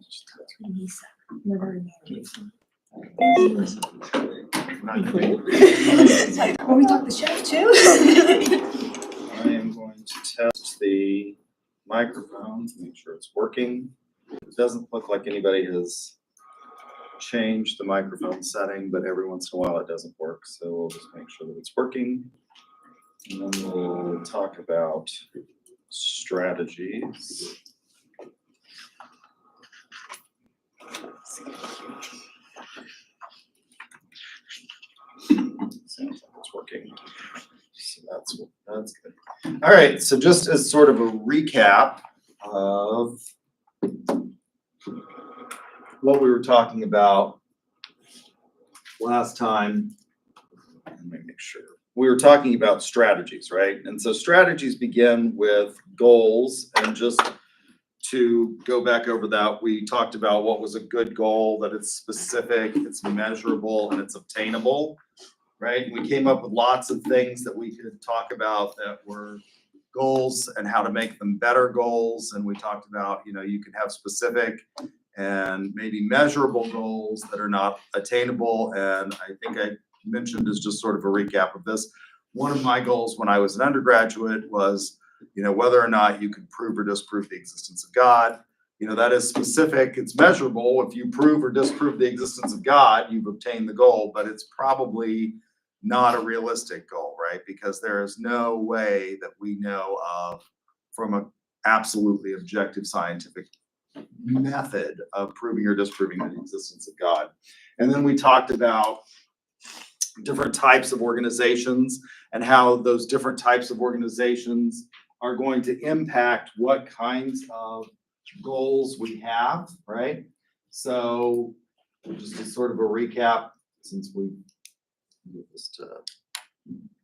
Will we talk to chef too? I am going to test the microphone to make sure it's working. It doesn't look like anybody has changed the microphone setting, but every once in a while it doesn't work. So we'll just make sure that it's working. And then we'll talk about strategies. Sounds like it's working. So that's good. All right. So just as sort of a recap of what we were talking about last time, let me make sure. We were talking about strategies, right? And so strategies begin with goals. And just to go back over that, we talked about what was a good goal, that it's specific, it's measurable, and it's obtainable, right? We came up with lots of things that we could talk about that were goals and how to make them better goals. And we talked about, you could have specific and maybe measurable goals that are not attainable. And I think I mentioned, as just sort of a recap of this, one of my goals when I was an undergraduate was, whether or not you could prove or disprove the existence of God. That is specific, it's measurable. If you prove or disprove the existence of God, you've obtained the goal, but it's probably not a realistic goal, right? Because there is no way that we know of from an absolutely objective scientific method of proving or disproving the existence of God. And then we talked about different types of organizations and how those different types of organizations are going to impact what kinds of goals we have, right? So just as sort of a recap, since we get this to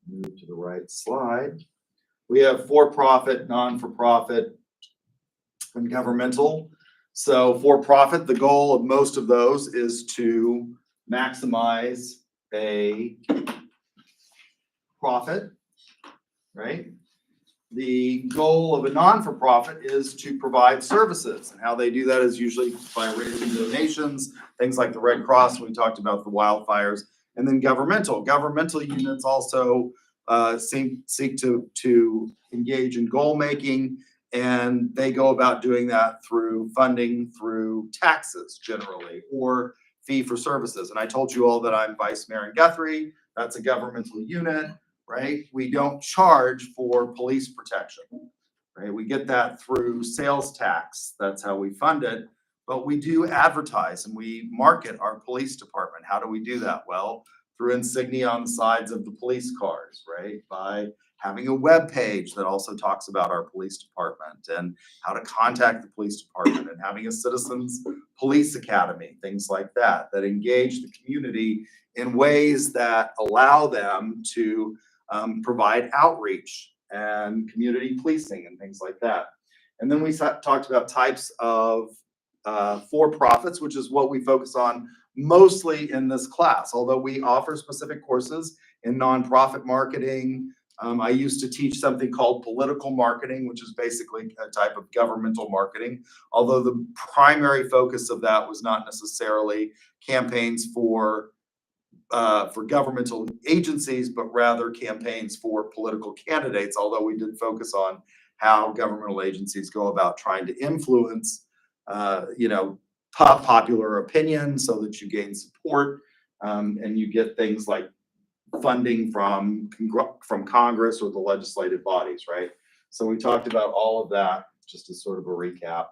move to the right slide, we have for-profit, non-for-profit, and governmental. So for-profit, the goal of most of those is to maximize a profit, right? The goal of a non-for-profit is to provide services, and how they do that is usually by raising donations, things like the Red Cross. We talked about the wildfires. And then governmental units also seek to engage in goal making, and they go about doing that through funding, through taxes generally, or fee for services. And I told you all that I'm Vice Mayor in Guthrie. That's a governmental unit, right? We don't charge for police protection, right? We get that through sales tax. That's how we fund it. But we do advertise and we market our police department. How do we do that? Well, through insignia on the sides of the police cars, right? By having a web page that also talks about our police department and how to contact the police department, and having a citizens police academy, things like that, that engage the community in ways that allow them to provide outreach and community policing and things like that. And then we talked about types of for-profits, which is what we focus on mostly in this class, although we offer specific courses in nonprofit marketing. I used to teach something called political marketing, which is basically a type of governmental marketing, although the primary focus of that was not necessarily campaigns for governmental agencies, but rather campaigns for political candidates, although we did focus on how governmental agencies go about trying to influence popular opinion so that you gain support, and you get things like funding from Congress or the legislative bodies, right? So we talked about all of that just as sort of a recap.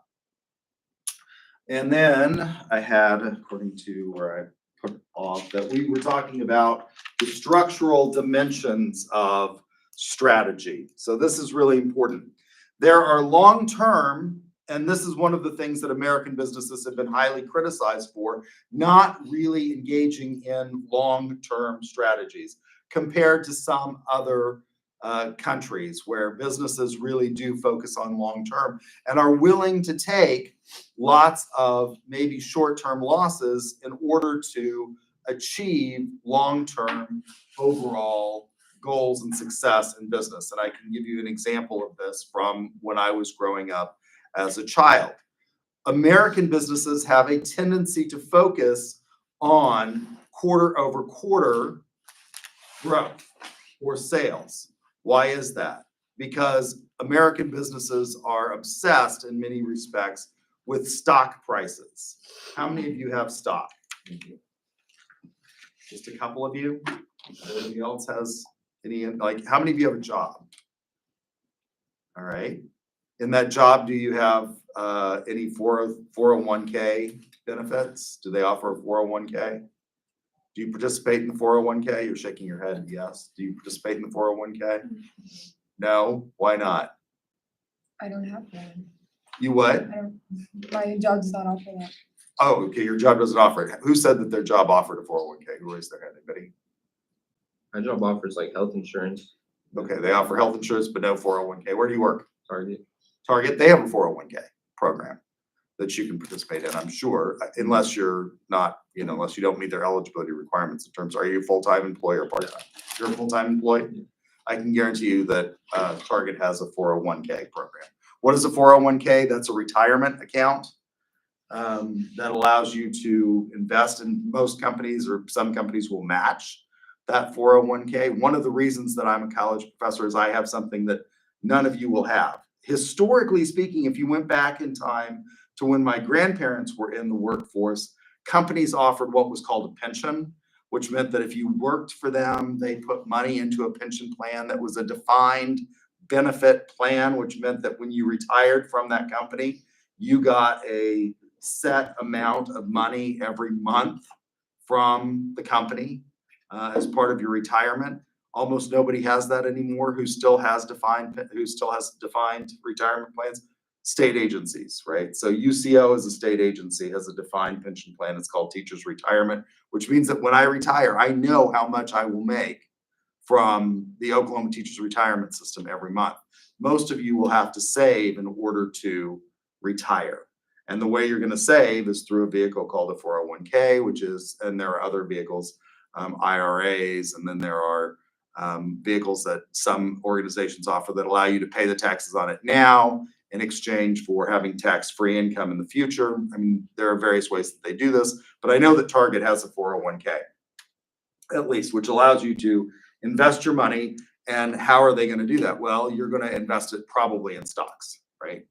And then I had, according to where I put off, that we were talking about the structural dimensions of strategy. So this is really important. There are long-term, and this is one of the things that American businesses have been highly criticized for, not really engaging in long-term strategies compared to some other countries where businesses really do focus on long-term and are willing to take lots of maybe short-term losses in order to achieve long-term overall goals and success in business. And I can give you an example of this from when I was growing up as a child. American businesses have a tendency to focus on quarter over quarter growth or sales. Why is that? Because American businesses are obsessed in many respects with stock prices. How many of you have stock? Just a couple of you? Anybody else has any, like, how many of you have a job? All right. In that job, do you have any 401k benefits? Do they offer a 401k? Do you participate in the 401k? You're shaking your head, yes. Do you participate in the 401k? No, why not? I don't have one. You what? My job does not offer that. Oh, okay, your job doesn't offer it. Who said that their job offered a 401k? Who raised their hand? Anybody? My job offers like health insurance. Okay, they offer health insurance, but no 401k. Where do you work? Target. Target, they have a 401k program that you can participate in, I'm sure, unless you're not, unless you don't meet their eligibility requirements in terms, are you a full-time employee or part-time? You're a full-time employee? I can guarantee you that Target has a 401k program. What is a 401k? That's a retirement account that allows you to invest in. Most companies or some companies will match that 401k. One of the reasons that I'm a college professor is I have something that none of you will have. Historically speaking, if you went back in time to when my grandparents were in the workforce, companies offered what was called a pension, which meant that if you worked for them, they put money into a pension plan that was a defined benefit plan, which meant that when you retired from that company, you got a set amount of money every month from the company as part of your retirement. Almost nobody has that anymore who still has defined retirement plans. State agencies, right? So UCO is a state agency, has a defined pension plan. It's called Teachers Retirement, which means that when I retire, I know how much I will make from the Oklahoma Teachers Retirement System every month. Most of you will have to save in order to retire. And the way you're going to save is through a vehicle called a 401k, which is, and there are other vehicles, IRAs, and then there are vehicles that some organizations offer that allow you to pay the taxes on it now in exchange for having tax-free income in the future. I mean, there are various ways that they do this, but I know that Target has a 401k, at least, which allows you to invest your money. And how are they going to do that? Well, you're going to invest it probably in stocks, right?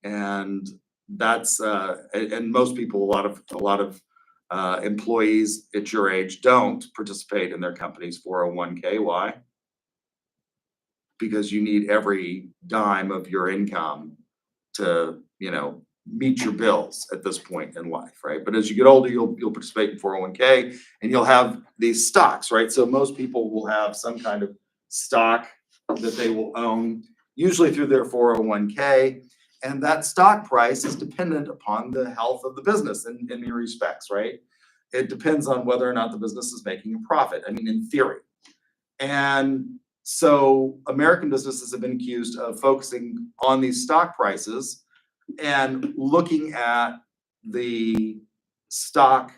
And that's and most people, a lot of employees at your age don't participate in their company's 401k. Why? Because you need every dime of your income to, meet your bills at this point in life, right? But as you get older, you'll participate in 401k and you'll have these stocks, right? So most people will have some kind of stock that they will own, usually through their 401k. And that stock price is dependent upon the health of the business in many respects, right? It depends on whether or not the business is making a profit. I mean, in theory. And so American businesses have been accused of focusing on these stock prices and looking at the stock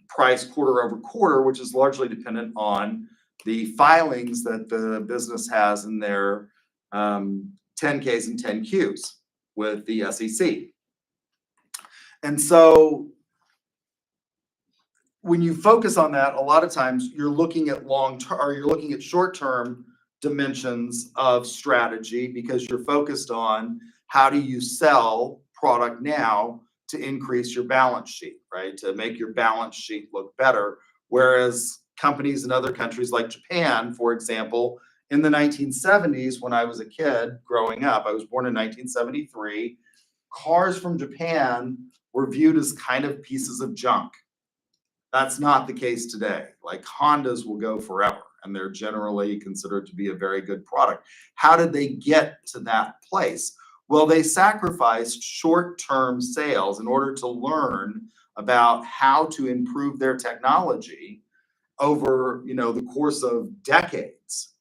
price quarter over quarter, which is largely dependent on the filings that the business has in their 10Ks and 10Qs with the SEC. And so when you focus on that, a lot of times you're looking at long-term, or you're looking at short-term dimensions of strategy because you're focused on how do you sell product now to increase your balance sheet, right? To make your balance sheet look better. Whereas companies in other countries like Japan, for example, in the 1970s, when I was a kid growing up, I was born in 1973, cars from Japan were viewed as kind of pieces of junk. That's not the case today. Like Hondas will go forever, and they're generally considered to be a very good product. How did they get to that place? Well, they sacrificed short-term sales in order to learn about how to improve their technology over, the course of decades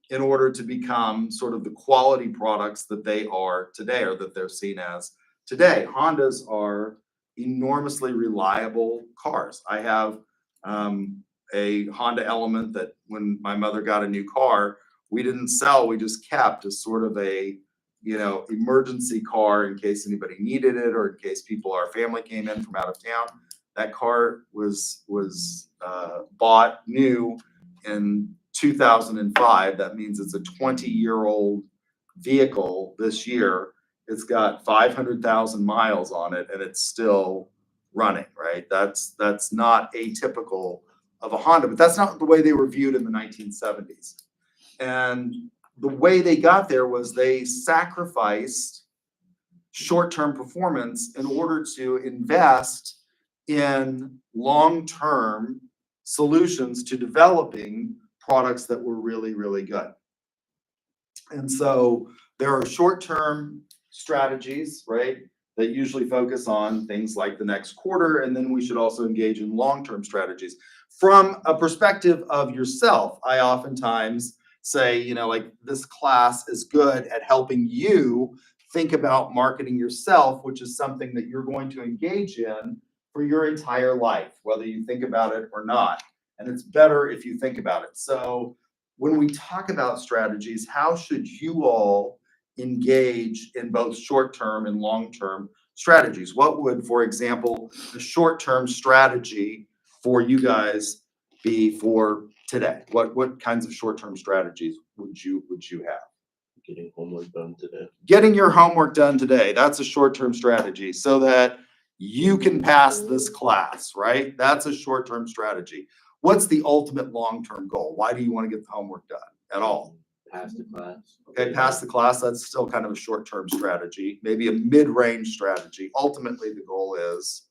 in order to become sort of the quality products that they are today, or that they're seen as today. Hondas are enormously reliable cars. I have a Honda Element that when my mother got a new car, we didn't sell, we just kept as sort of a emergency car in case anybody needed it or in case our family came in from out of town. That car was bought new in 2005. That means it's a 20-year-old vehicle this year. It's got 500,000 miles on it and it's still running, right? That's not atypical of a Honda, but that's not the way they were viewed in the 1970s. And the way they got there was they sacrificed short-term performance in order to invest in long-term solutions to developing products that were really, really good. And so there are short-term strategies, right, that usually focus on things like the next quarter, and then we should also engage in long-term strategies. From a perspective of yourself, I oftentimes say, like this class is good at helping you think about marketing yourself, which is something that you're going to engage in for your entire life, whether you think about it or not. And it's better if you think about it. So when we talk about strategies, how should you all engage in both short-term and long-term strategies? What would, for example, the short-term strategy for you guys be for today? What kinds of short-term strategies would you have? Getting homework done today. Getting your homework done today. That's a short-term strategy so that you can pass this class, right? That's a short-term strategy. What's the ultimate long-term goal? Why do you want to get the homework done at all? Pass the class. Okay, pass the class, that's still kind of a short-term strategy, maybe a mid-range strategy. Ultimately, the goal is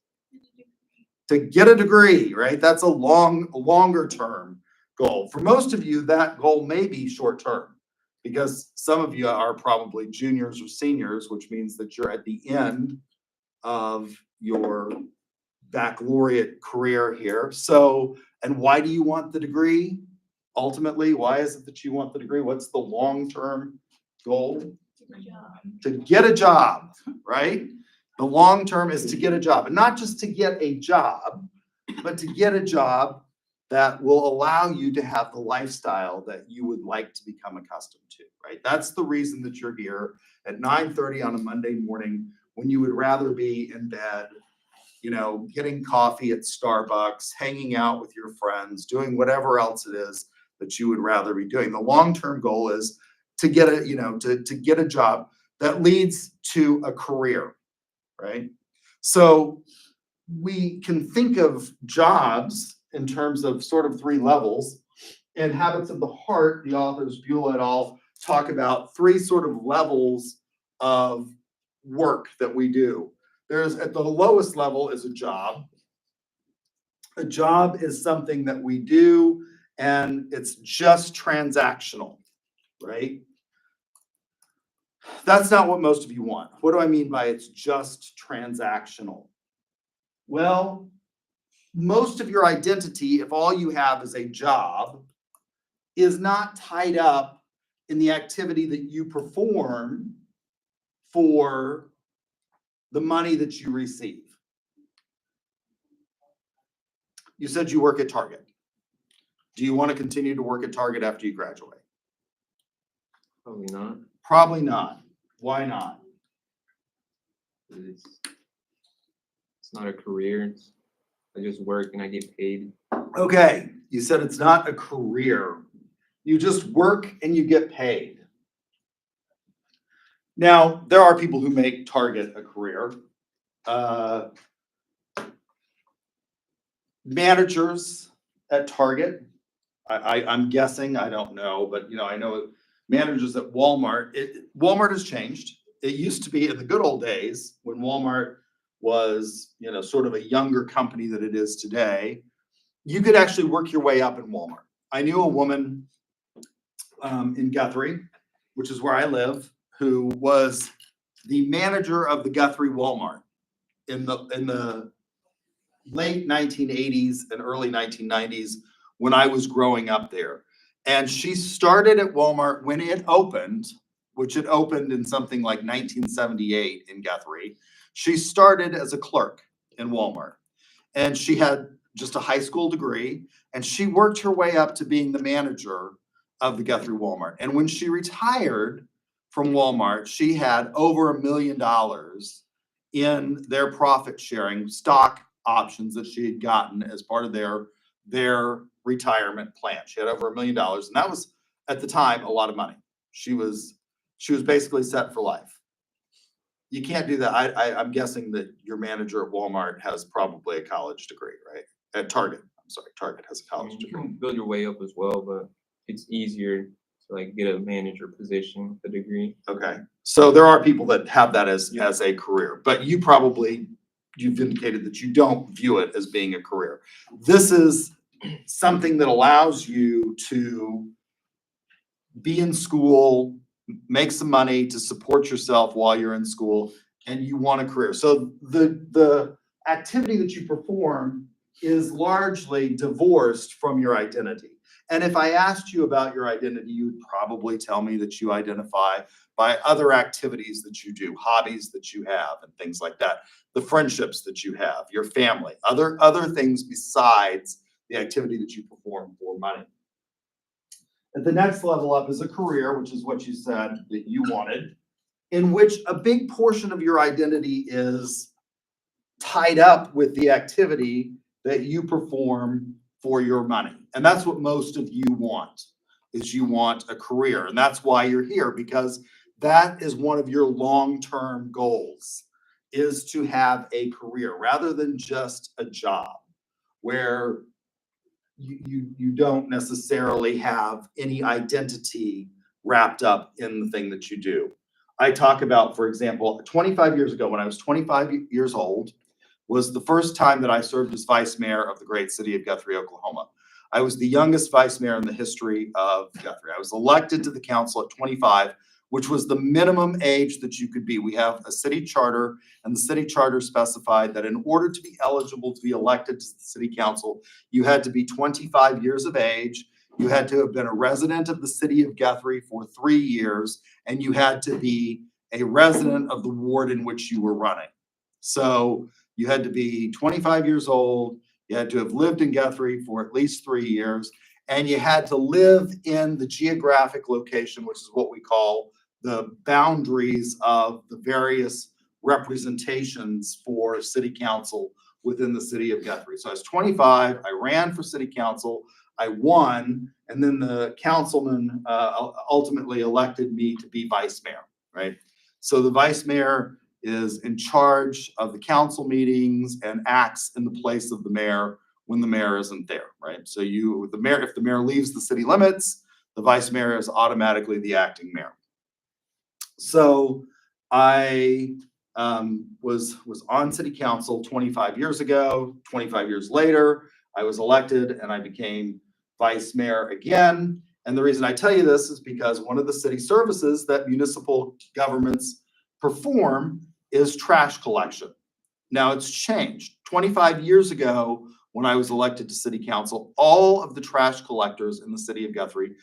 to get a degree, right? That's a longer-term goal. For most of you, that goal may be short-term because some of you are probably juniors or seniors, which means that you're at the end of your baccalaureate career here. So, and why do you want the degree? Ultimately, why is it that you want the degree? What's the long-term goal? To get a job, right? The long term is to get a job, and not just to get a job, but to get a job that will allow you to have the lifestyle that you would like to become accustomed to, right? That's the reason that you're here at 9:30 on a Monday morning when you would rather be in bed, getting coffee at Starbucks, hanging out with your friends, doing whatever else it is that you would rather be doing. The long-term goal is to get to get a job that leads to a career, right? So we can think of jobs in terms of sort of three levels. In Habits of the Heart, the authors Buell et al. Talk about three sort of levels of work that we do. There's at the lowest level is a job. A job is something that we do and it's just transactional, right? That's not what most of you want. What do I mean by it's just transactional? Well, most of your identity, if all you have is a job, is not tied up in the activity that you perform for the money that you receive. You said you work at Target. Do you want to continue to work at Target after you graduate? Probably not. Probably not. Why not? It's not a career. I just work and I get paid. Okay, you said it's not a career. You just work and you get paid. Now, there are people who make Target a career. Managers at Target, I'm guessing, I don't know, but I know managers at Walmart. Walmart has changed. It used to be in the good old days when Walmart was, sort of a younger company than it is today. You could actually work your way up in Walmart. I knew a woman in Guthrie, which is where I live, who was the manager of the Guthrie Walmart in the late 1980s and early 1990s when I was growing up there. And she started at Walmart when it opened, which it opened in something like 1978 in Guthrie. She started as a clerk in Walmart, and she had just a high school degree, and she worked her way up to being the manager of the Guthrie Walmart. And when she retired from Walmart, she had over $1 million in their profit sharing stock options that she had gotten as part of their retirement plan. She had over $1 million, and that was at the time a lot of money. She was basically set for life. You can't do that. I'm guessing that your manager at Walmart has probably a college degree, right? At Target, I'm sorry, Target has a I college mean, you degree. can build your way up as well, but it's easier to like get a manager position with a degree. Okay, so there are people that have that as a career, but you've indicated that you don't view it as being a career. This is something that allows you to be in school, make some money to support yourself while you're in school, and you want a career. So the activity that you perform is largely divorced from your identity. And if I asked you about your identity, you would probably tell me that you identify by other activities that you do, hobbies that you have, and things like that, the friendships that you have, your family, other things besides the activity that you perform for money. At the next level up is a career, which is what you said that you wanted, in which a big portion of your identity is tied up with the activity that you perform for your money. And that's what most of you want, is you want a career. And that's why you're here, because that is one of your long-term goals, is to have a career rather than just a job where you don't necessarily have any identity wrapped up in the thing that you do. I talk about, for example, 25 years ago, when I was 25 years old, was the first time that I served as vice mayor of the great city of Guthrie, Oklahoma. I was the youngest vice mayor in the history of Guthrie. I was elected to the council at 25, which was the minimum age that you could be. We have a city charter, and the city charter specified that in order to be eligible to be elected to the city council, you had to be 25 years of age, you had to have been a resident of the city of Guthrie for 3 years, and you had to be a resident of the ward in which you were running. So you had to be 25 years old, you had to have lived in Guthrie for at least 3 years, and you had to live in the geographic location, which is what we call the boundaries of the various representations for city council within the city of Guthrie. So I was 25, I ran for city council, I won, and then the councilman ultimately elected me to be vice mayor, right? So the vice mayor is in charge of the council meetings and acts in the place of the mayor when the mayor isn't there, right? So if the mayor leaves the city limits, the vice mayor is automatically the acting mayor. So I was on city council 25 years ago. 25 years later, I was elected and I became vice mayor again. And the reason I tell you this is because one of the city services that municipal governments perform is trash collection. Now it's changed. 25 years ago, when I was elected to city council, all of the trash collectors in the city of Guthrie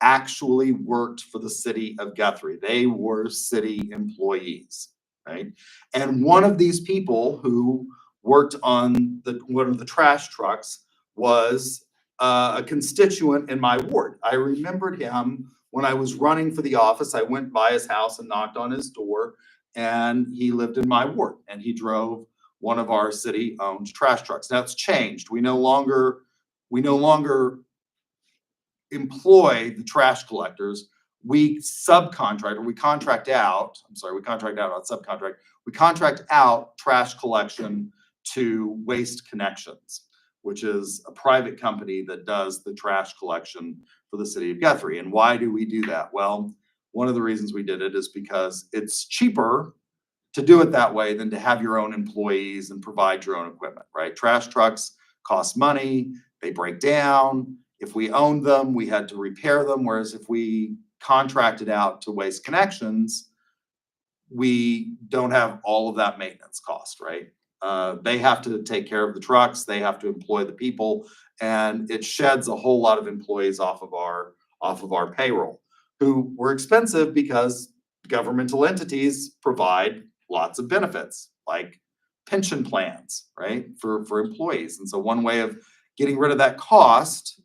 actually worked for the city of Guthrie. They were city employees, right? And one of these people who worked on one of the trash trucks was a constituent in my ward. I remembered him when I was running for the office. I went by his house and knocked on his door, and he lived in my ward, and he drove one of our city-owned trash trucks. Now it's changed. We no longer employ the trash collectors. We contract out trash collection to Waste Connections, which is a private company that does the trash collection for the city of Guthrie. And why do we do that? Well, one of the reasons we did it is because it's cheaper to do it that way than to have your own employees and provide your own equipment, right? Trash trucks cost money, they break down. If we owned them, we had to repair them. Whereas if we contracted out to Waste Connections, we don't have all of that maintenance cost, right? They have to take care of the trucks, they have to employ the people, and it sheds a whole lot of employees off of our payroll, who were expensive because governmental entities provide lots of benefits, like pension plans, right, for employees. And so one way of getting rid of that cost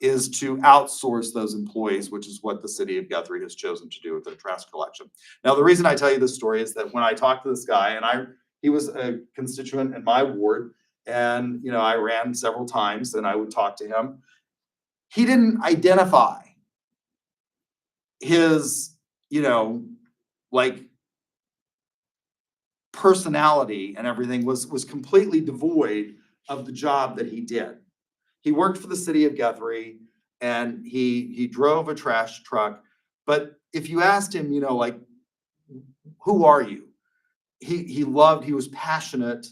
is to outsource those employees, which is what the city of Guthrie has chosen to do with their trash collection. Now, the reason I tell you this story is that when I talked to this guy, and he was a constituent in my ward, and I ran several times, and I would talk to him. He didn't identify his, like personality and everything was completely devoid of the job that he did. He worked for the city of Guthrie, and he drove a trash truck. But if you asked him, like, who are you? He was passionate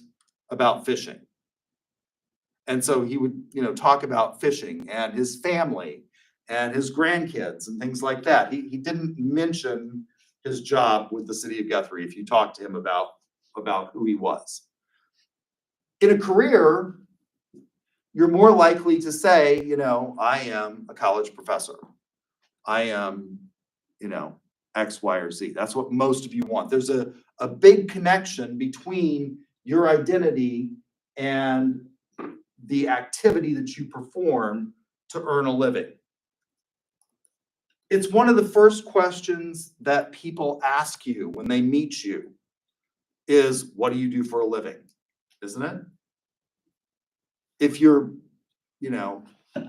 about fishing. And so he would, talk about fishing and his family and his grandkids and things like that. He didn't mention his job with the city of Guthrie if you talked to him about who he was. In a career, you're more likely to say, I am a college professor. I am, X, Y, or Z. That's what most of you want. There's a big connection between your identity and the activity that you perform to earn a living. It's one of the first questions that people ask you when they meet you is, what do you do for a living? Isn't it? If you're,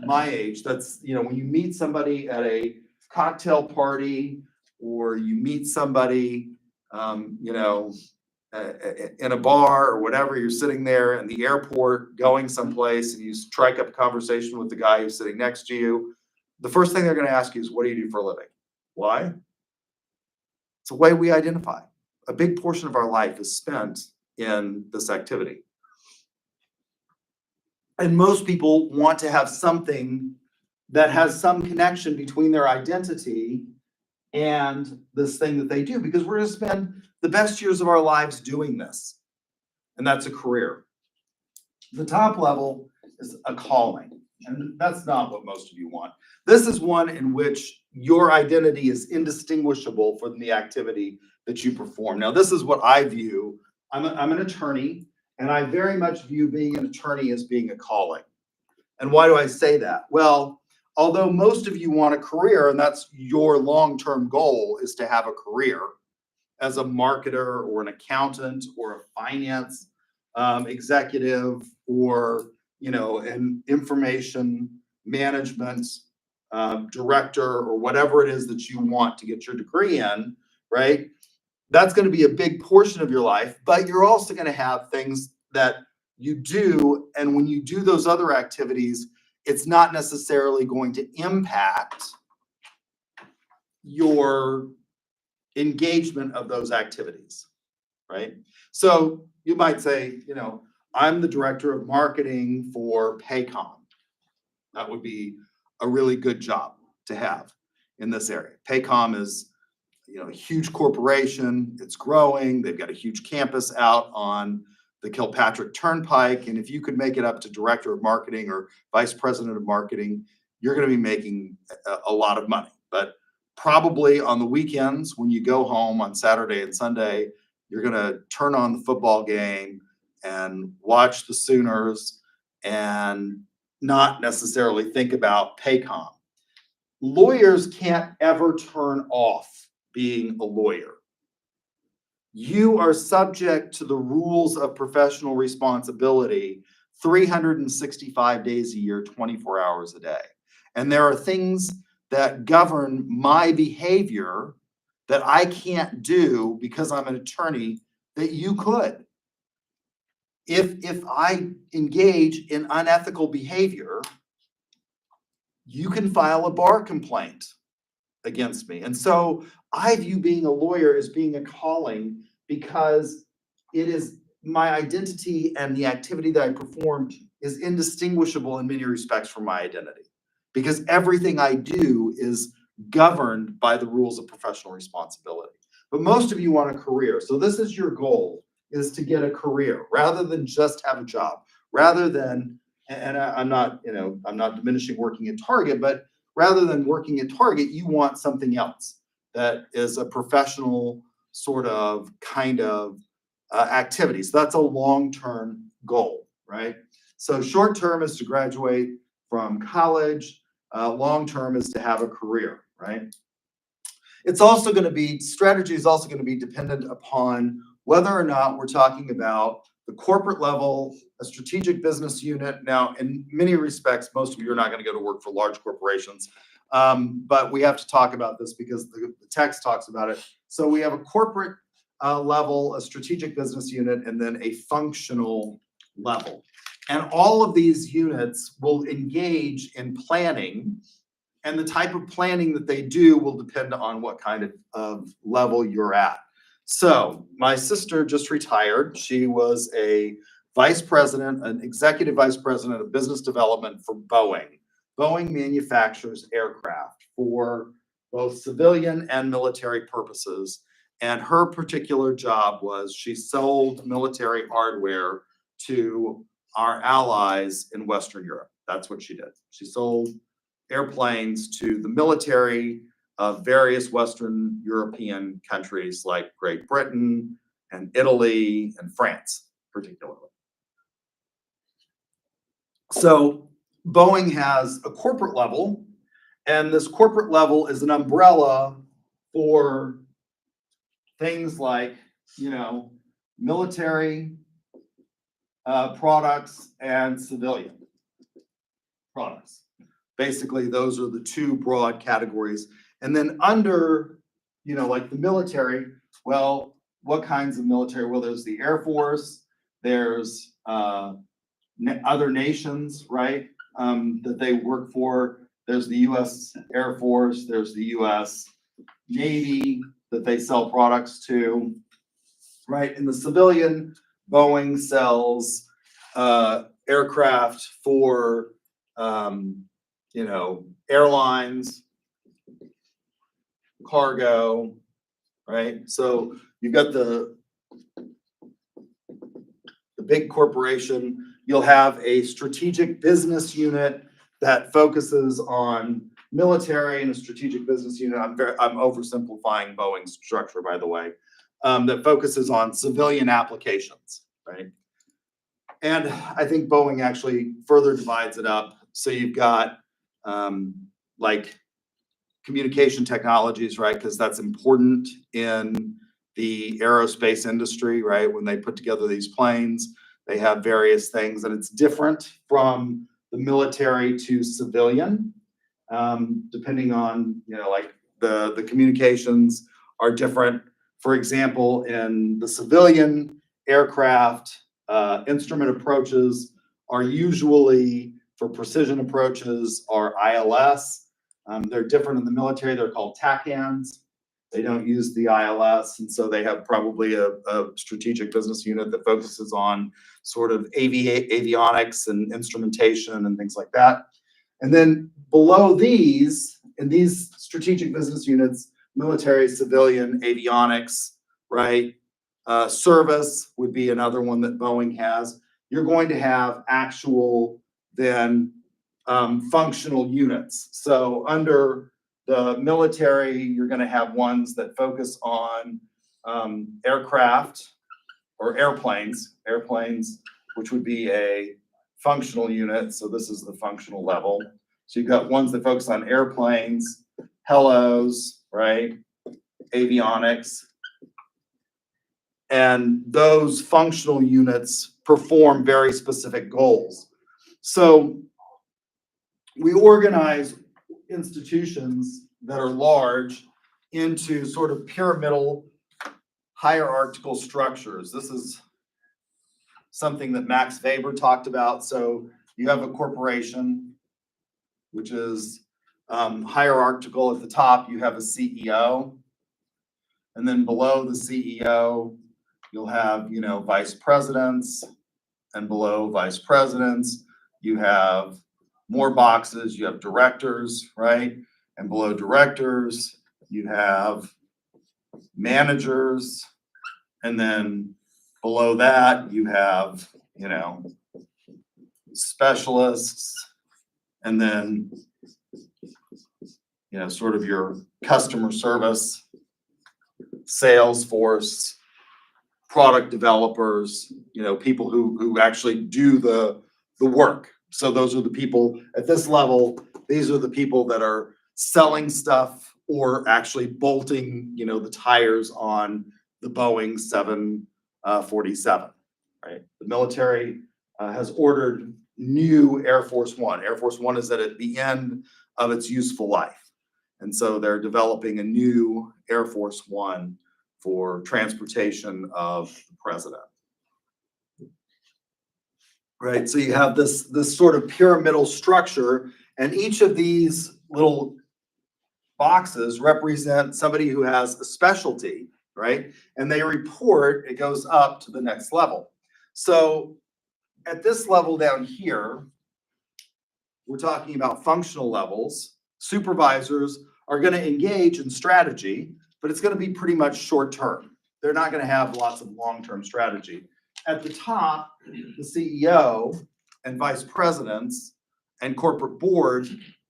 my age, that's, when you meet somebody at a cocktail party, or you meet somebody, in a bar or whatever, you're sitting there in the airport going someplace, and you strike up a conversation with the guy who's sitting next to you. The first thing they're going to ask you is, what do you do for a living? Why? It's the way we identify. A big portion of our life is spent in this activity. And most people want to have something that has some connection between their identity and this thing that they do, because we're going to spend the best years of our lives doing this. And that's a career. The top level is a calling. And that's not what most of you want. This is one in which your identity is indistinguishable from the activity that you perform. Now, this is what I view. I'm an attorney, and I very much view being an attorney as being a calling. And why do I say that? Well, although most of you want a career, and that's your long-term goal, is to have a career as a marketer or an accountant or a finance executive, or an information management director, or whatever it is that you want to get your degree in, right? That's going to be a big portion of your life, but you're also going to have things that you do. And when you do those other activities, it's not necessarily going to impact your engagement of those activities, right? So you might say, I'm the director of marketing for Paycom. That would be a really good job to have in this area. Paycom is, a huge corporation. It's growing. They've got a huge campus out on the Kilpatrick Turnpike. And if you could make it up to director of marketing or vice president of marketing, you're going to be making a lot of money. But probably on the weekends, when you go home on Saturday and Sunday, you're going to turn on the football game and watch the Sooners and not necessarily think about Paycom. Lawyers can't ever turn off being a lawyer. You are subject to the rules of professional responsibility 365 days a year, 24 hours a day. And there are things that govern my behavior that I can't do because I'm an attorney that you could. If I engage in unethical behavior, you can file a bar complaint against me. And so I view being a lawyer as being a calling, because it is my identity, and the activity that I perform is indistinguishable in many respects from my identity, because everything I do is governed by the rules of professional responsibility. But most of you want a career. So this is your goal, is to get a career rather than just have a job, rather than, and I'm not diminishing working at Target, but rather than working at Target, you want something else that is a professional sort of kind of activity. So that's a long-term goal, right? So short-term is to graduate from college, long-term is to have a career, right? It's also going to be, strategy is also going to be dependent upon whether or not we're talking about the corporate level, a strategic business unit. Now, in many respects, most of you are not going to go to work for large corporations, but we have to talk about this because the text talks about it. So we have a corporate level, a strategic business unit, and then a functional level. And all of these units will engage in planning, and the type of planning that they do will depend on what kind of level you're at. So my sister just retired. She was a vice president, an executive vice president of business development for Boeing. Boeing manufactures aircraft for both civilian and military purposes. And her particular job was she sold military hardware to our allies in Western Europe. That's what she did. She sold airplanes to the military of various Western European countries like Great Britain and Italy and France, particularly. So Boeing has a corporate level, and this corporate level is an umbrella for things like, military products and civilian products. Basically, those are the two broad categories. And then under, like the military, well, what kinds of military? Well, there's the Air Force, there's other nations, right, that they work for. There's the U.S. Air Force, there's the U.S. Navy that they sell products to, right? In the civilian, Boeing sells aircraft for, airlines, cargo, right? So you've got the big corporation. You'll have a strategic business unit that focuses on military, and a strategic business unit. I'm oversimplifying Boeing's structure, by the way, that focuses on civilian applications, right? And I think Boeing actually further divides it up. So you've got like communication technologies, right? Because that's important in the aerospace industry, right? When they put together these planes, they have various things, and it's different from the military to civilian, depending on, like the communications are different. For example, in the civilian aircraft, instrument approaches are usually for precision approaches are ILS. They're different in the military. They're called TACANs. They don't use the ILS, and so they have probably a strategic business unit that focuses on sort of avionics and instrumentation and things like that. And then below these, in these strategic business units, military, civilian, avionics, right? Service would be another one that Boeing has. You're going to have actual then functional units. So under the military, you're going to have ones that focus on aircraft or airplanes, which would be a functional unit. So this is the functional level. So you've got ones that focus on airplanes, helos, right? Avionics. And those functional units perform very specific goals. So we organize institutions that are large into sort of pyramidal hierarchical structures. This is something that Max Weber talked about. So you have a corporation, which is hierarchical. At the top, you have a CEO. And then below the CEO, you'll have, vice presidents. And below vice presidents, you have more boxes. You have directors, right? And below directors, you have managers. And then below that, you have, specialists. And then, sort of your customer service, sales force, product developers, people who actually do the work. So those are the people at this level. These are the people that are selling stuff or actually bolting, the tires on the Boeing 747, right? The military has ordered new Air Force One. Air Force One is at the end of its useful life. And so they're developing a new Air Force One for transportation of the president. Right, so you have this sort of pyramidal structure, and each of these little boxes represent somebody who has a specialty, right? And they report, it goes up to the next level. So at this level down here, we're talking about functional levels. Supervisors are going to engage in strategy, but it's going to be pretty much short term. They're not going to have lots of long-term strategy. At the top, the CEO and vice presidents and corporate board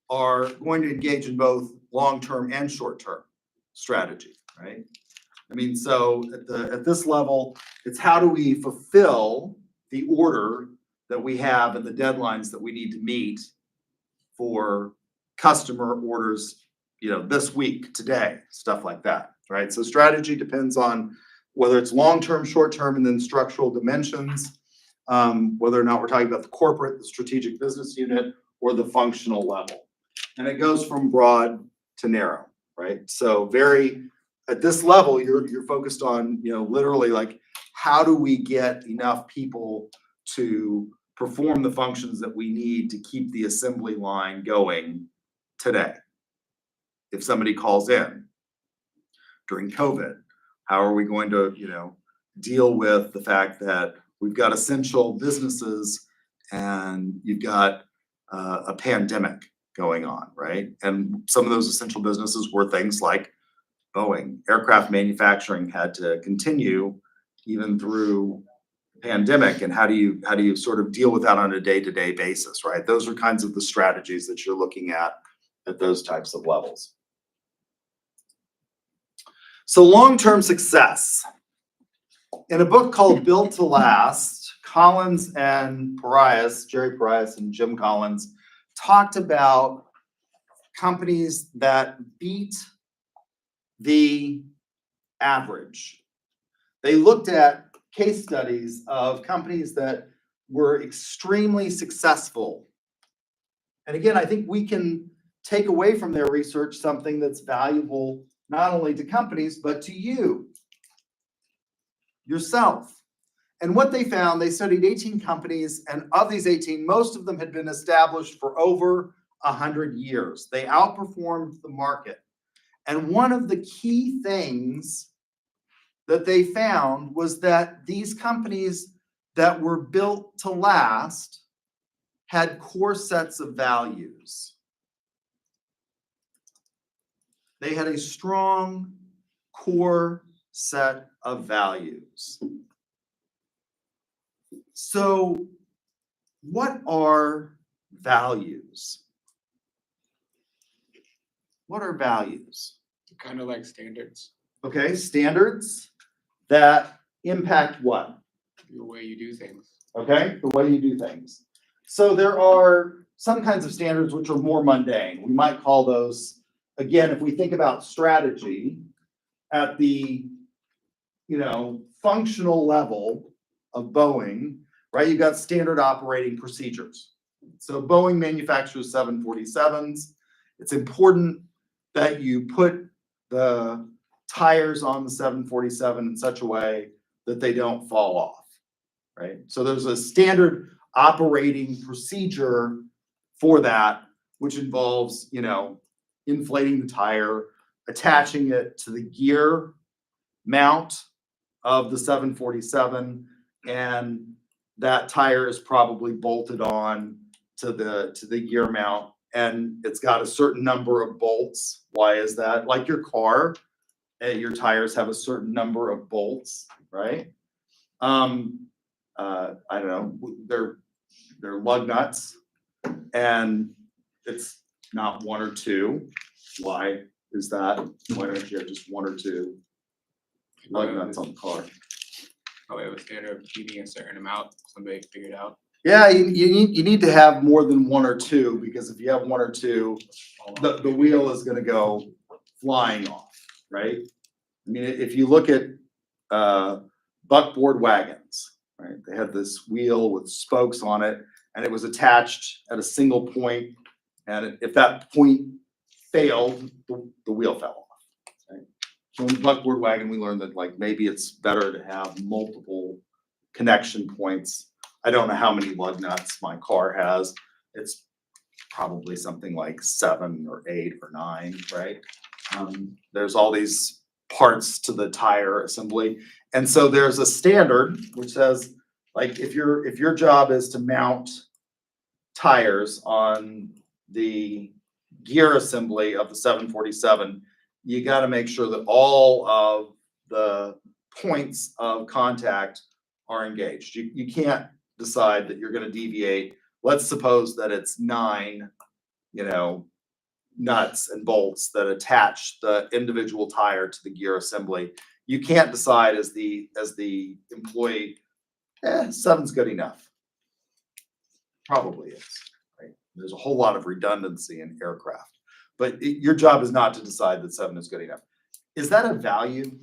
are going to engage in both long-term and short-term strategy, right? I mean, so at this level, it's how do we fulfill the order that we have and the deadlines that we need to meet for customer orders, this week, today, stuff like that, right? So strategy depends on whether it's long-term, short-term, and then structural dimensions, whether or not we're talking about the corporate, the strategic business unit, or the functional level. And it goes from broad to narrow, right? So at this level, you're focused on, literally like, how do we get enough people to perform the functions that we need to keep the assembly line going today? If somebody calls in during COVID, how are we going to, deal with the fact that we've got essential businesses and you've got a pandemic going on, right? And some of those essential businesses were things like Boeing. Aircraft manufacturing had to continue even through the pandemic. And how do you sort of deal with that on a day-to-day basis, right? Those are kinds of the strategies that you're looking at those types of levels. So long-term success. In a book called Built to Last, Collins and Jerry Parias and Jim Collins, talked about companies that beat the average. They looked at case studies of companies that were extremely successful. And again, I think we can take away from their research something that's valuable not only to companies, but to you, yourself. And what they found, they studied 18 companies, and of these 18, most of them had been established for over 100 years. They outperformed the market. And one of the key things that they found was that these companies that were built to last had core sets of values. They had a strong core set of values. So, what are values? What are values? Kind of like standards, Okay, standards that impact what? the way you do things. Okay, the way you do things. So there are some kinds of standards which are more mundane. We might call those, again, if we think about strategy at the, functional level of Boeing, right? You've got standard operating procedures. So Boeing manufactures 747s. It's important that you put the tires on the 747 in such a way that they don't fall off, right? So there's a standard operating procedure for that, which involves, inflating the tire, attaching it to the gear mount of the 747, and that tire is probably bolted on to the gear mount, and it's got a certain number of bolts. Why is that? Like your car, your tires have a certain number of bolts, right? I don't know, they're lug nuts, and it's not one or two. Why is that? Why don't you have just one or two lug nuts on the car? Probably have a standard of heating a certain amount, somebody figured out. Yeah, you need to have more than one or two, because if you have one or two, the wheel is gonna go flying off, right? I mean, if you look at, buckboard wagons, right? They had this wheel with spokes on it, and it was attached at a single point, and if that point failed, the wheel fell off, right? So in the buckboard wagon, we learned that like maybe it's better to have multiple connection points. I don't know how many lug nuts my car has. It's probably something like 7 or 8 or 9, right? There's all these parts to the tire assembly. And so there's a standard which says, like, if your job is to mount tires on the gear assembly of the 747, you got to make sure that all of the points of contact are engaged. You can't decide that you're going to deviate. Let's suppose that it's 9, nuts and bolts that attach the individual tire to the gear assembly. You can't decide as the employee, 7's good enough. Probably is, right? There's a whole lot of redundancy in aircraft, but your job is not to decide that 7 is good enough. Is that a value?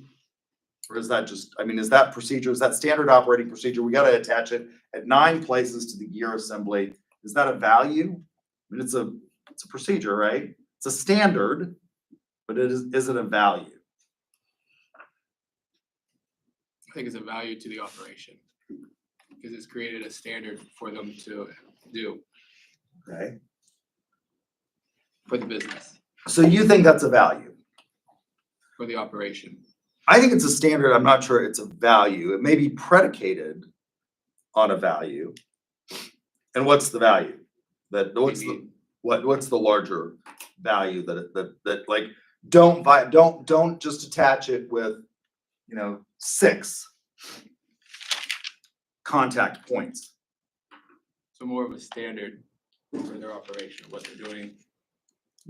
Or is that just, I mean, is that procedure, is that standard operating procedure? We got to attach it at 9 places to the gear assembly. Is that a value? I mean, it's a procedure, right? It's a standard, but is it a value? I think it's a value to the operation because it's created a standard for them to do Okay. for the business, So you think that's a value? for the operation. I think it's a standard. I'm not sure it's a value. It may be predicated on a value. And what's the value? What's the larger value that like don't just attach it with 6 contact points. So more of a standard for their operation, what they're doing.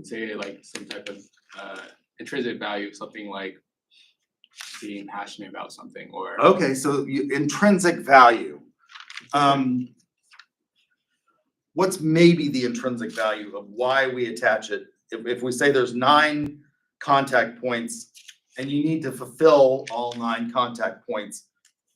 Say like some type of intrinsic value, something like being passionate about something or. Okay, so intrinsic value. What's maybe the intrinsic value of why we attach it? If we say there's 9 contact points and you need to fulfill all 9 contact points,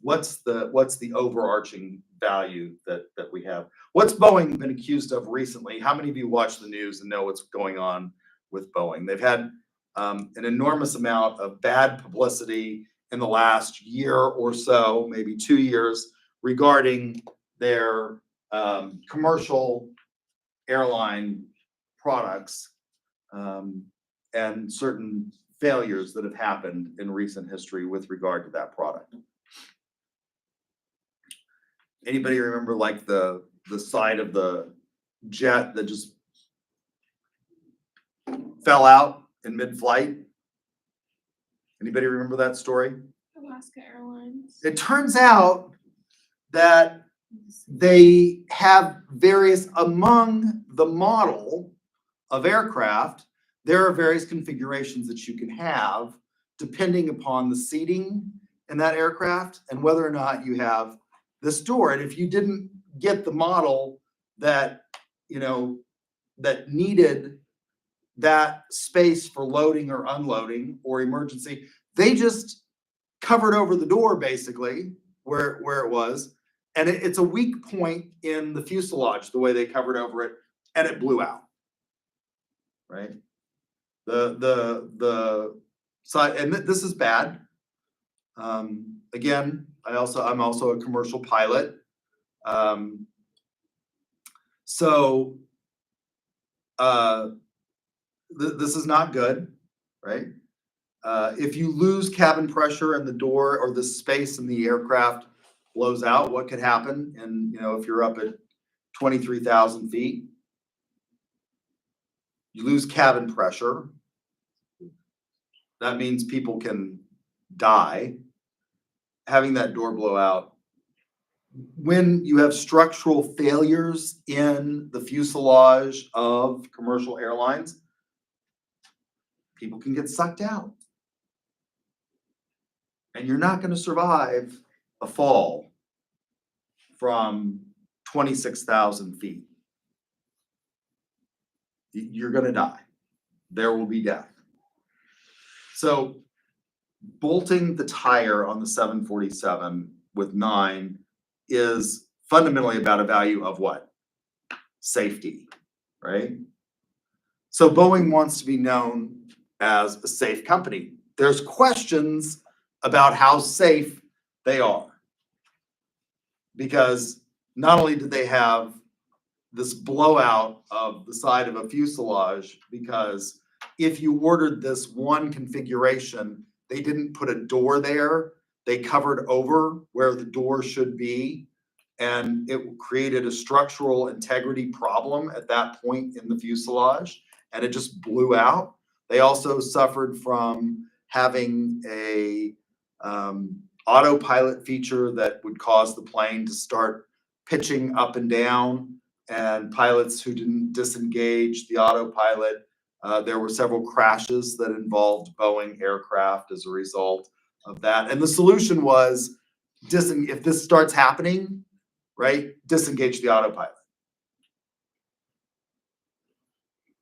what's the overarching value that we have? What's Boeing been accused of recently? How many of you watch the news and know what's going on with Boeing? They've had an enormous amount of bad publicity in the last year or so, maybe 2 years, regarding their commercial airline products and certain failures that have happened in recent history with regard to that product. Anybody remember like the side of the jet that just fell out in mid-flight? Anybody remember that story? Alaska Airlines. It turns out that they have among the model of aircraft, there are various configurations that you can have depending upon the seating in that aircraft and whether or not you have this door. And if you didn't get the model that, that needed that space for loading or unloading or emergency, they just covered over the door basically where it was. And it's a weak point in the fuselage, the way they covered over it, and it blew out. Right? The side, and this is bad. Again, I'm also a commercial pilot. This is not good, right? If you lose cabin pressure and the door or the space in the aircraft blows out, what could happen? And if you're up at 23,000 feet, you lose cabin pressure. That means people can die. Having that door blow out. When you have structural failures in the fuselage of commercial airlines, people can get sucked out. And you're not going to survive a fall from 26,000 feet, you're gonna die. There will be death. So bolting the tire on the 747 with 9 is fundamentally about a value of what? Safety, right? So Boeing wants to be known as a safe company. There's questions about how safe they are. Because not only did they have this blowout of the side of a fuselage, because if you ordered this one configuration, they didn't put a door there. They covered over where the door should be. And it created a structural integrity problem at that point in the fuselage, and it just blew out. They also suffered from having a autopilot feature that would cause the plane to start pitching up and down, and pilots who didn't disengage the autopilot. There were several crashes that involved Boeing aircraft as a result of that. And the solution was, if this starts happening, right, disengage the autopilot.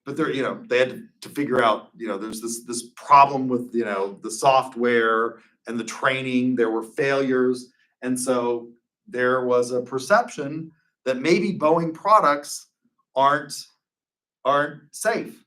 But they had to figure out, there's this problem with, the software and the training. There were failures. And so there was a perception that maybe Boeing products aren't safe.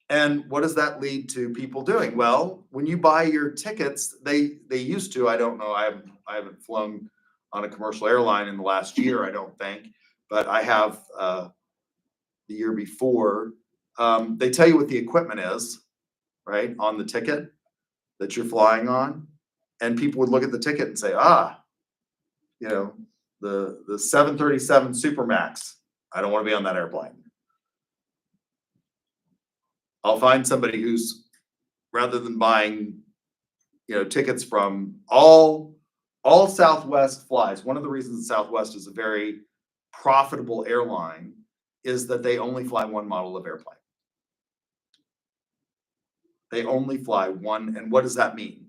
And what does that lead to people doing? Well, when you buy your tickets, they used to, I don't know, I haven't flown on a commercial airline in the last year, I don't think, but I have the year before. They tell you what the equipment is, right, on the ticket that you're flying on, and people would look at the ticket and say, the 737 Supermax, I don't want to be on that airplane. I'll find somebody who's, rather than buying, tickets from all Southwest flies. One of the reasons Southwest is a very profitable airline is that they only fly one model of airplane. They only fly one, and what does that mean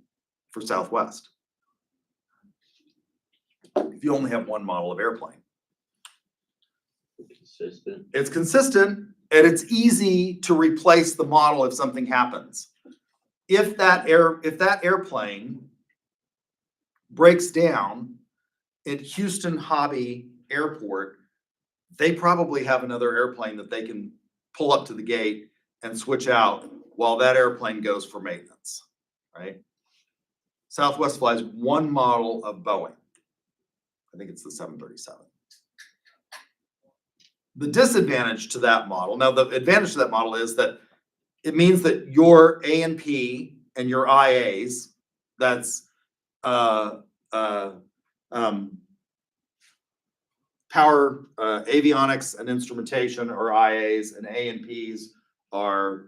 for Southwest? If you only have one model of airplane. Consistent. It's consistent, and it's easy to replace the model if something happens. If that airplane breaks down at Houston Hobby Airport, they probably have another airplane that they can pull up to the gate and switch out while that airplane goes for maintenance, right? Southwest flies one model of Boeing. I think it's the 737. The disadvantage to that model, now the advantage to that model is that it means that your A&P and your IAs, that's power, avionics and instrumentation, or IAs, and A&Ps are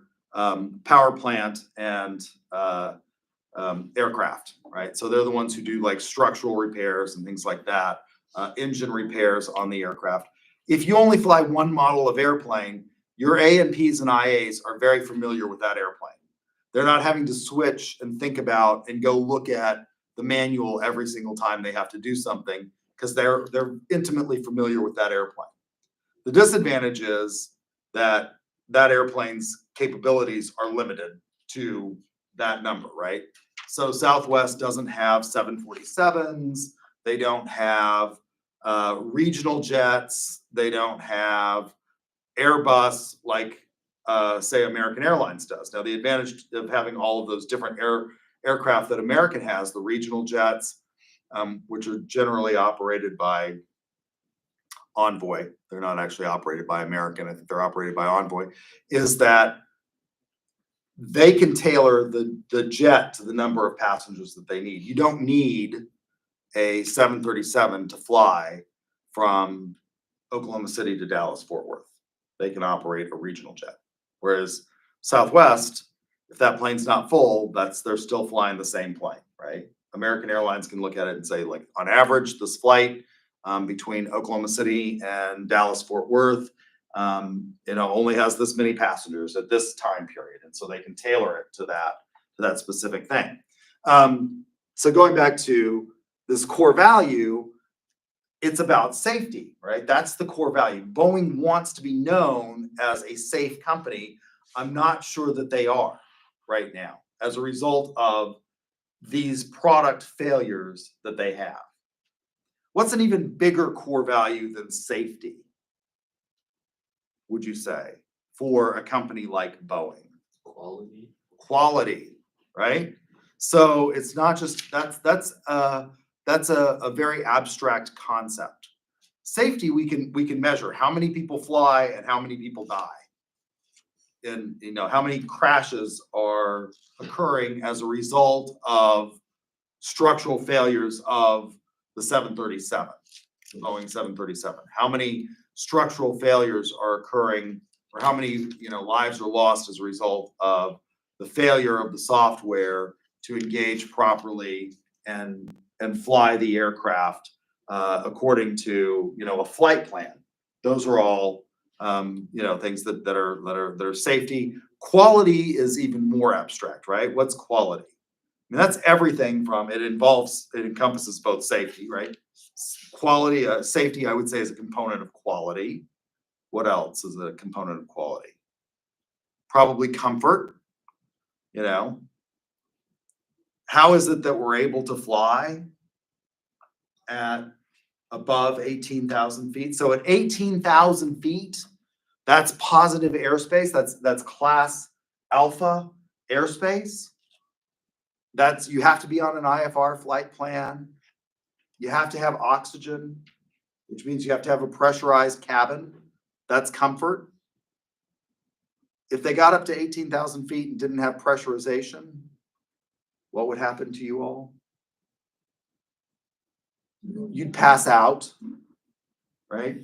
power plant and aircraft, right? So they're the ones who do like structural repairs and things like that, engine repairs on the aircraft. If you only fly one model of airplane, your A&Ps and IAs are very familiar with that airplane. They're not having to switch and think about and go look at the manual every single time they have to do something, because they're intimately familiar with that airplane. The disadvantage is that that airplane's capabilities are limited to that number, right? So Southwest doesn't have 747s. They don't have regional jets. They don't have Airbus like, say, American Airlines does. Now, the advantage of having all of those different aircraft that American has, the regional jets, which are generally operated by Envoy. They're not actually operated by American. I think they're operated by Envoy. Is that they can tailor the jet to the number of passengers that they need. You don't need a 737 to fly from Oklahoma City to Dallas Fort Worth. They can operate a regional jet. Whereas Southwest, if that plane's not full, they're still flying the same plane, right? American Airlines can look at it and say, like, on average, this flight between Oklahoma City and Dallas Fort Worth, only has this many passengers at this time period, and so they can tailor it to that specific thing. So going back to this core value, it's about safety, right? That's the core value. Boeing wants to be known as a safe company. I'm not sure that they are right now as a result of these product failures that they have. What's an even bigger core value than safety, would you say, for a company like Boeing? Quality, right? So it's not just, that's a very abstract concept. Safety, we can measure how many people fly and how many people die. And how many crashes are occurring as a result of structural failures of the 737, the Boeing 737. How many structural failures are occurring, or how many lives are lost as a result of the failure of the software to engage properly and fly the aircraft according to a flight plan. Those are all things that are safety. Quality is even more abstract, right? What's quality? I mean, that's everything from it encompasses both safety, right? Quality, safety, I would say, is a component of quality. What else is a component of quality? Probably comfort. How is it that we're able to fly at above 18,000 feet? So at 18,000 feet, that's positive airspace. That's class alpha airspace. You have to be on an IFR flight plan. You have to have oxygen, which means you have to have a pressurized cabin. That's comfort. If they got up to 18,000 feet and didn't have pressurization, what would happen to you all? You'd pass out, right?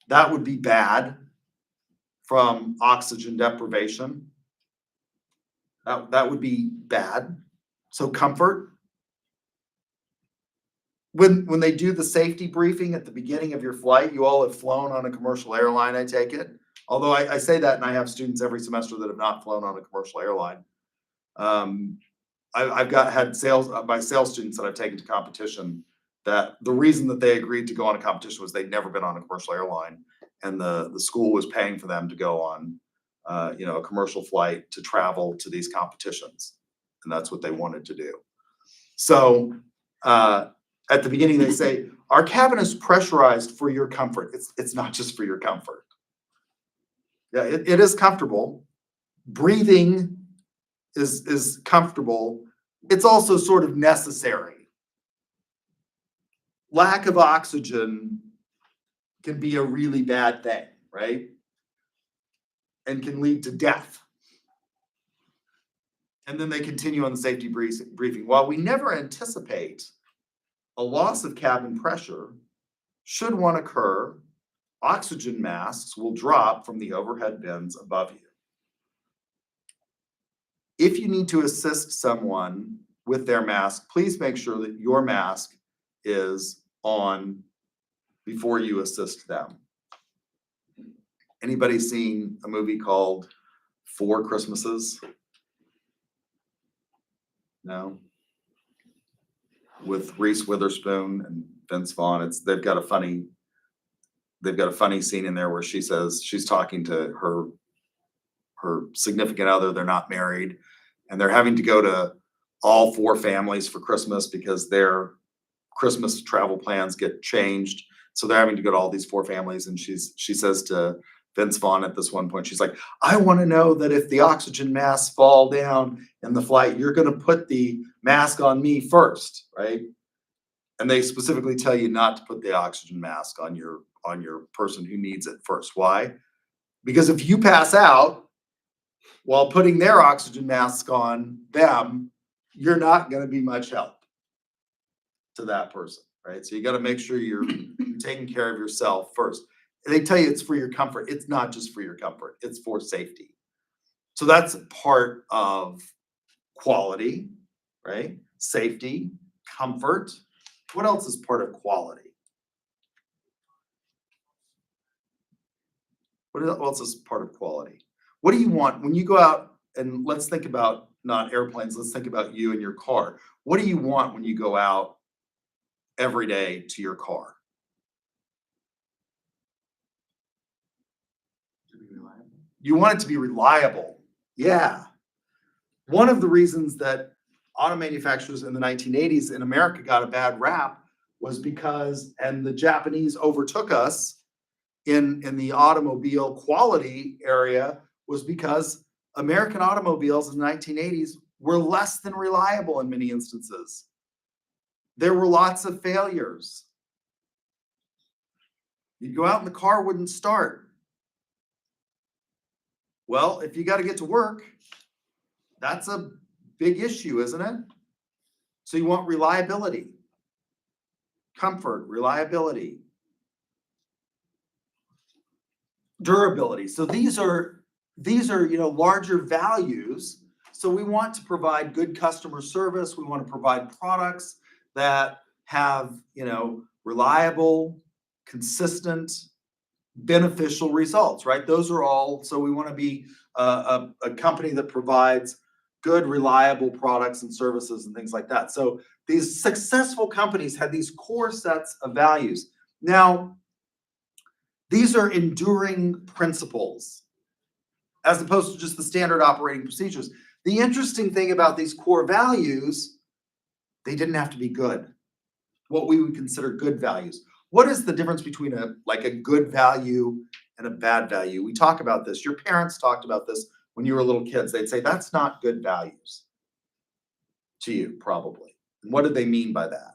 That would be bad from oxygen deprivation. That would be bad. So comfort. When they do the safety briefing at the beginning of your flight, you all have flown on a commercial airline, I take it. Although I say that, and I have students every semester that have not flown on a commercial airline. I've had my sales students that I've taken to competition, that the reason that they agreed to go on a competition was they'd never been on a commercial airline, and the school was paying for them to go on a commercial flight to travel to these competitions, and that's what they wanted to do. So at the beginning they say, our cabin is pressurized for your comfort. It's not just for your comfort. Yeah, it is comfortable. Breathing is comfortable. It's also sort of necessary. Lack of oxygen can be a really bad thing, right? And can lead to death. And then they continue on the safety briefing. While we never anticipate a loss of cabin pressure, should one occur, oxygen masks will drop from the overhead bins above you. If you need to assist someone with their mask, please make sure that your mask is on before you assist them. Anybody seen a movie called Four Christmases? No? With Reese Witherspoon and Vince Vaughn. They've got a funny scene in there where she says she's talking to her significant other. They're not married, and they're having to go to all four families for Christmas because their Christmas travel plans get changed. So they're having to go to all these four families, and she says to Vince Vaughn at this one point, she's like, I want to know that if the oxygen masks fall down in the flight, you're going to put the mask on me first, right? And they specifically tell you not to put the oxygen mask on your person who needs it first. Why? Because if you pass out while putting their oxygen mask on them, you're not going to be much help to that person, right? So you got to make sure you're taking care of yourself first. And they tell you it's for your comfort. It's not just for your comfort. It's for safety. So that's part of quality, right? Safety, comfort. What else is part of quality? What else is part of quality? What do you want when you go out? And let's think about not airplanes. Let's think about you and your car. What do you want when you go out every day to your car? You want it to be reliable. Yeah. One of the reasons that auto manufacturers in the 1980s in America got a bad rap was because, and the Japanese overtook us in the automobile quality area, was because American automobiles in the 1980s were less than reliable in many instances. There were lots of failures. You'd go out and the car wouldn't start. Well, if you got to get to work, that's a big issue, isn't it? So you want reliability, comfort, reliability, durability. So these are larger values. So we want to provide good customer service. We want to provide products that have, reliable, consistent, beneficial results, right? Those are all, so we want to be a company that provides good, reliable products and services and things like that. So these successful companies had these core sets of values. Now, these are enduring principles as opposed to just the standard operating procedures. The interesting thing about these core values, they didn't have to be good. What we would consider good values. What is the difference between a good value and a bad value? We talk about this. Your parents talked about this when you were little kids. They'd say, that's not good values to you, probably. And what did they mean by that?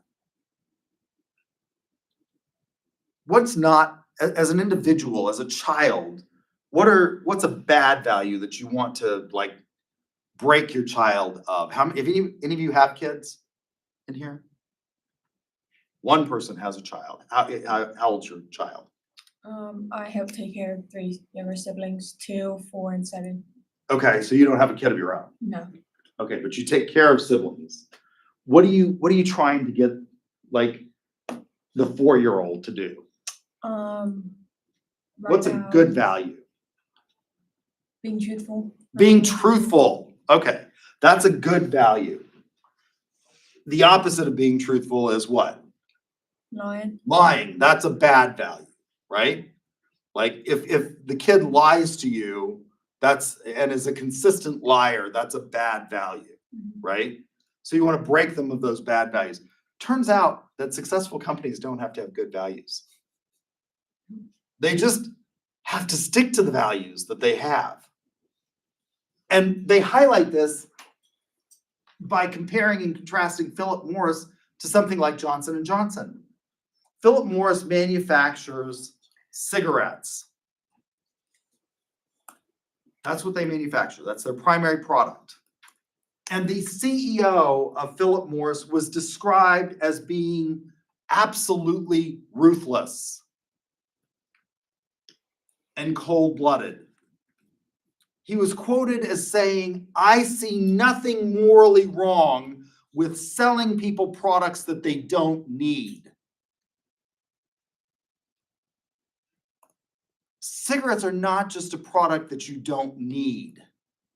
What's not, as an individual, as a child, what's a bad value that you want to break your child of? If any of you have kids in here? One person has a child. How old's your child? I help take care of 3 younger siblings, 2, 4, and 7. Okay, so you don't have a kid of your own. No. Okay, but you take care of siblings. What are you trying to get the 4-year-old to do? What's a good value? Being truthful. Being truthful. Okay, that's a good value. The opposite of being truthful is what? Lying. Lying. That's a bad value, right? If the kid lies to you, and is a consistent liar, that's a bad value, right? So you want to break them of those bad values. Turns out that successful companies don't have to have good values. They just have to stick to the values that they have. And they highlight this by comparing and contrasting Philip Morris to something like Johnson & Johnson. Philip Morris manufactures cigarettes. That's what they manufacture. That's their primary product. And the CEO of Philip Morris was described as being absolutely ruthless and cold-blooded. He was quoted as saying, "I see nothing morally wrong with selling people products that they don't need." Cigarettes are not just a product that you don't need,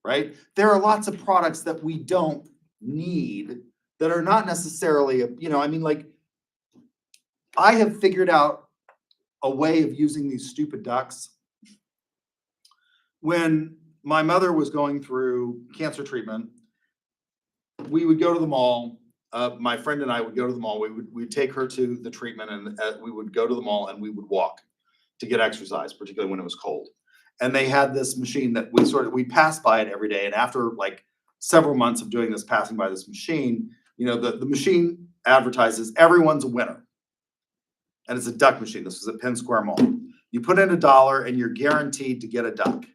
right? There are lots of products that we don't need that are not necessarily, I have figured out a way of using these stupid ducks. When my mother was going through cancer treatment, we would go to the mall. My friend and I would go to the mall. We'd take her to the treatment, and we would go to the mall and we would walk to get exercise, particularly when it was cold. And they had this machine that we passed by it every day. And after several months of doing this, passing by this machine, the machine advertises everyone's a winner. And it's a duck machine. This was at Penn Square Mall. You put in $1 and you're guaranteed to get a duck.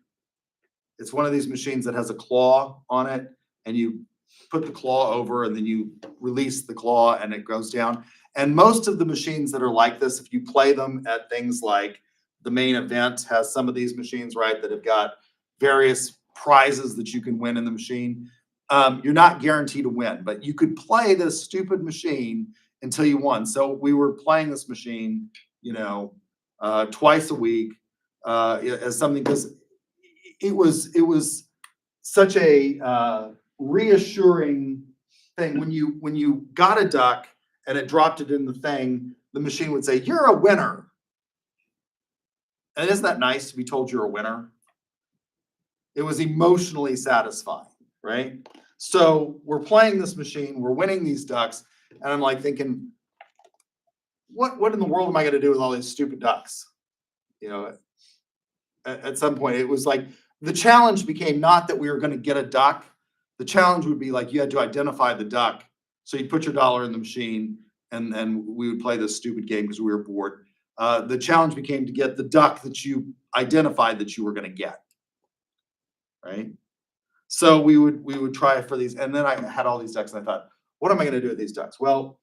It's one of these machines that has a claw on it, and you put the claw over and then you release the claw and it goes down. And most of the machines that are like this, if you play them at things like the Main Event has some of these machines, right, that have got various prizes that you can win in the machine. You're not guaranteed to win, but you could play this stupid machine until you won. So we were playing this machine, twice a week as something, because it was such a reassuring thing. When you got a duck and it dropped it in the thing, the machine would say, "You're a winner." And isn't that nice to be told you're a winner? It was emotionally satisfying, right? So we're playing this machine, we're winning these ducks, and I'm like thinking, what in the world am I gonna do with all these stupid ducks? You know, at some point, it was like, the challenge became not that we were gonna get a duck. The challenge would be like, you had to identify the duck. So you'd put your dollar in the machine and we would play this stupid game because we were bored. The challenge became to get the duck that you identified that you were gonna get. Right? So we would try for these, and then I had all these ducks and I thought, what am I gonna do with these ducks? Well,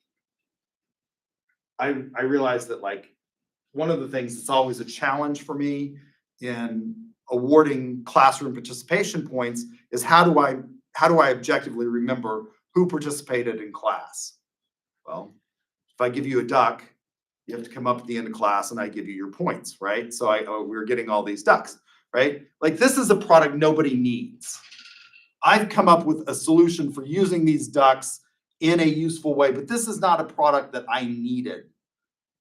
I realized that like one of the things that's always a challenge for me in awarding classroom participation points is how do I objectively remember who participated in class? Well, if I give you a duck, you have to come up at the end of class and I give you your points, right? So we were getting all these ducks, right? Like this is a product nobody needs. I've come up with a solution for using these ducks in a useful way, but this is not a product that I needed.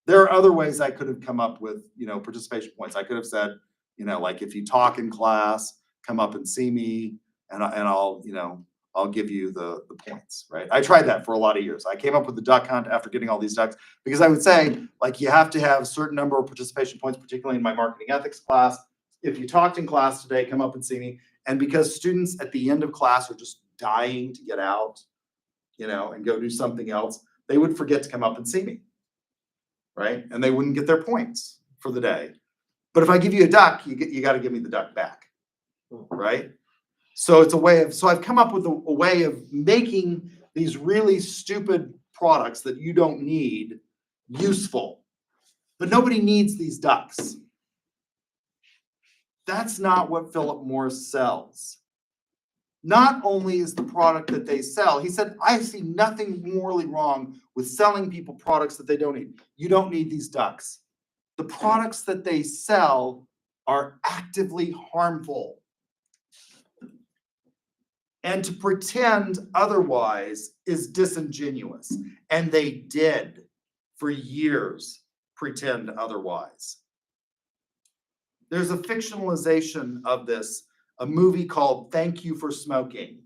There are other ways I could have come up with, participation points. I could have said, like if you talk in class, come up and see me and I'll give you the points, right? I tried that for a lot of years. I came up with the duck hunt after getting all these ducks because I would say like you have to have a certain number of participation points, particularly in my marketing ethics class. If you talked in class today, come up and see me. And because students at the end of class are just dying to get out, and go do something else, they would forget to come up and see me, right? And they wouldn't get their points for the day. But if I give you a duck, you got to give me the duck back, right? So it's a way of, so I've come up with a way of making these really stupid products that you don't need useful. But nobody needs these ducks. That's not what Philip Morris sells. Not only is the product that they sell, he said, I see nothing morally wrong with selling people products that they don't need. You don't need these ducks. The products that they sell are actively harmful. And to pretend otherwise is disingenuous. And they did for years pretend otherwise. There's a fictionalization of this, a movie called Thank You for Smoking.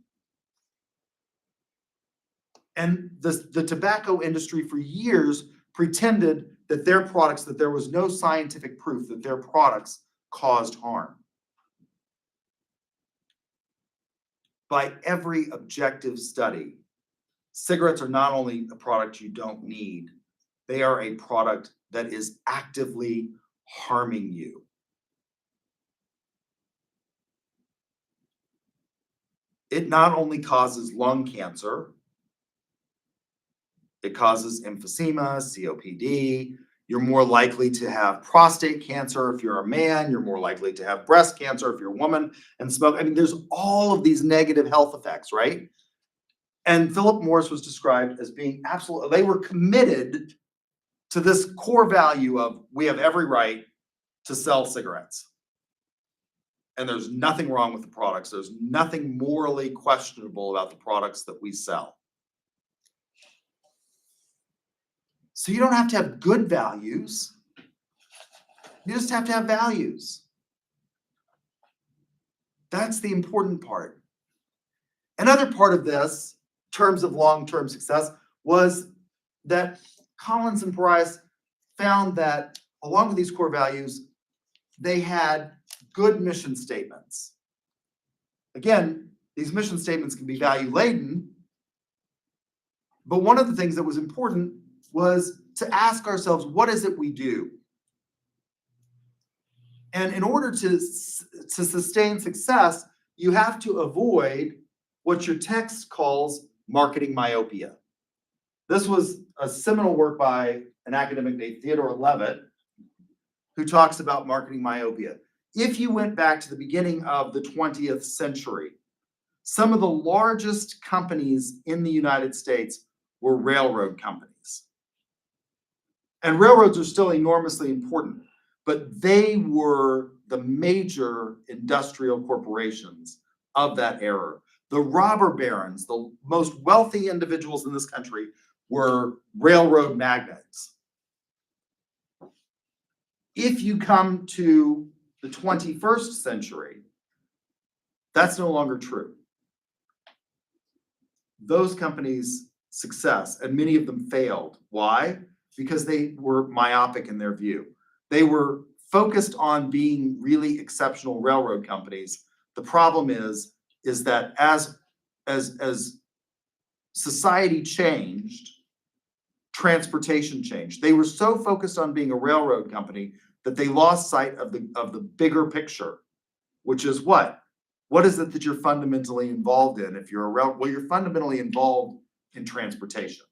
And the tobacco industry for years pretended that their products, that there was no scientific proof that their products caused harm. By every objective study, cigarettes are not only a product you don't need, they are a product that is actively harming you. It not only causes lung cancer, it causes emphysema, COPD. You're more likely to have prostate cancer if you're a man. You're more likely to have breast cancer if you're a woman and smoke. I mean, there's all of these negative health effects, right? And Philip Morris was described as being absolutely, they were committed to this core value of we have every right to sell cigarettes. And there's nothing wrong with the products. There's nothing morally questionable about the products that we sell. So you don't have to have good values. You just have to have values. That's the important part. Another part of this, in terms of long-term success, was that Collins and Price found that along with these core values, they had good mission statements. Again, these mission statements can be value-laden, but one of the things that was important was to ask ourselves, what is it we do? And in order to sustain success, you have to avoid what your text calls marketing myopia. This was a seminal work by an academic named Theodore Levitt, who talks about marketing myopia. If you went back to the beginning of the 20th century, some of the largest companies in the United States were railroad companies. And railroads are still enormously important, but they were the major industrial corporations of that era. The robber barons, the most wealthy individuals in this country, were railroad magnates. If you come to the 21st century, That's no longer true. Those companies' success, and many of them failed. Why? Because they were myopic in their view. They were focused on being really exceptional railroad companies. The problem is that as society changed, transportation changed. They were so focused on being a railroad company that they lost sight of the bigger picture, which is what? What is it that you're fundamentally involved in? If you're well, you're fundamentally involved in transportation.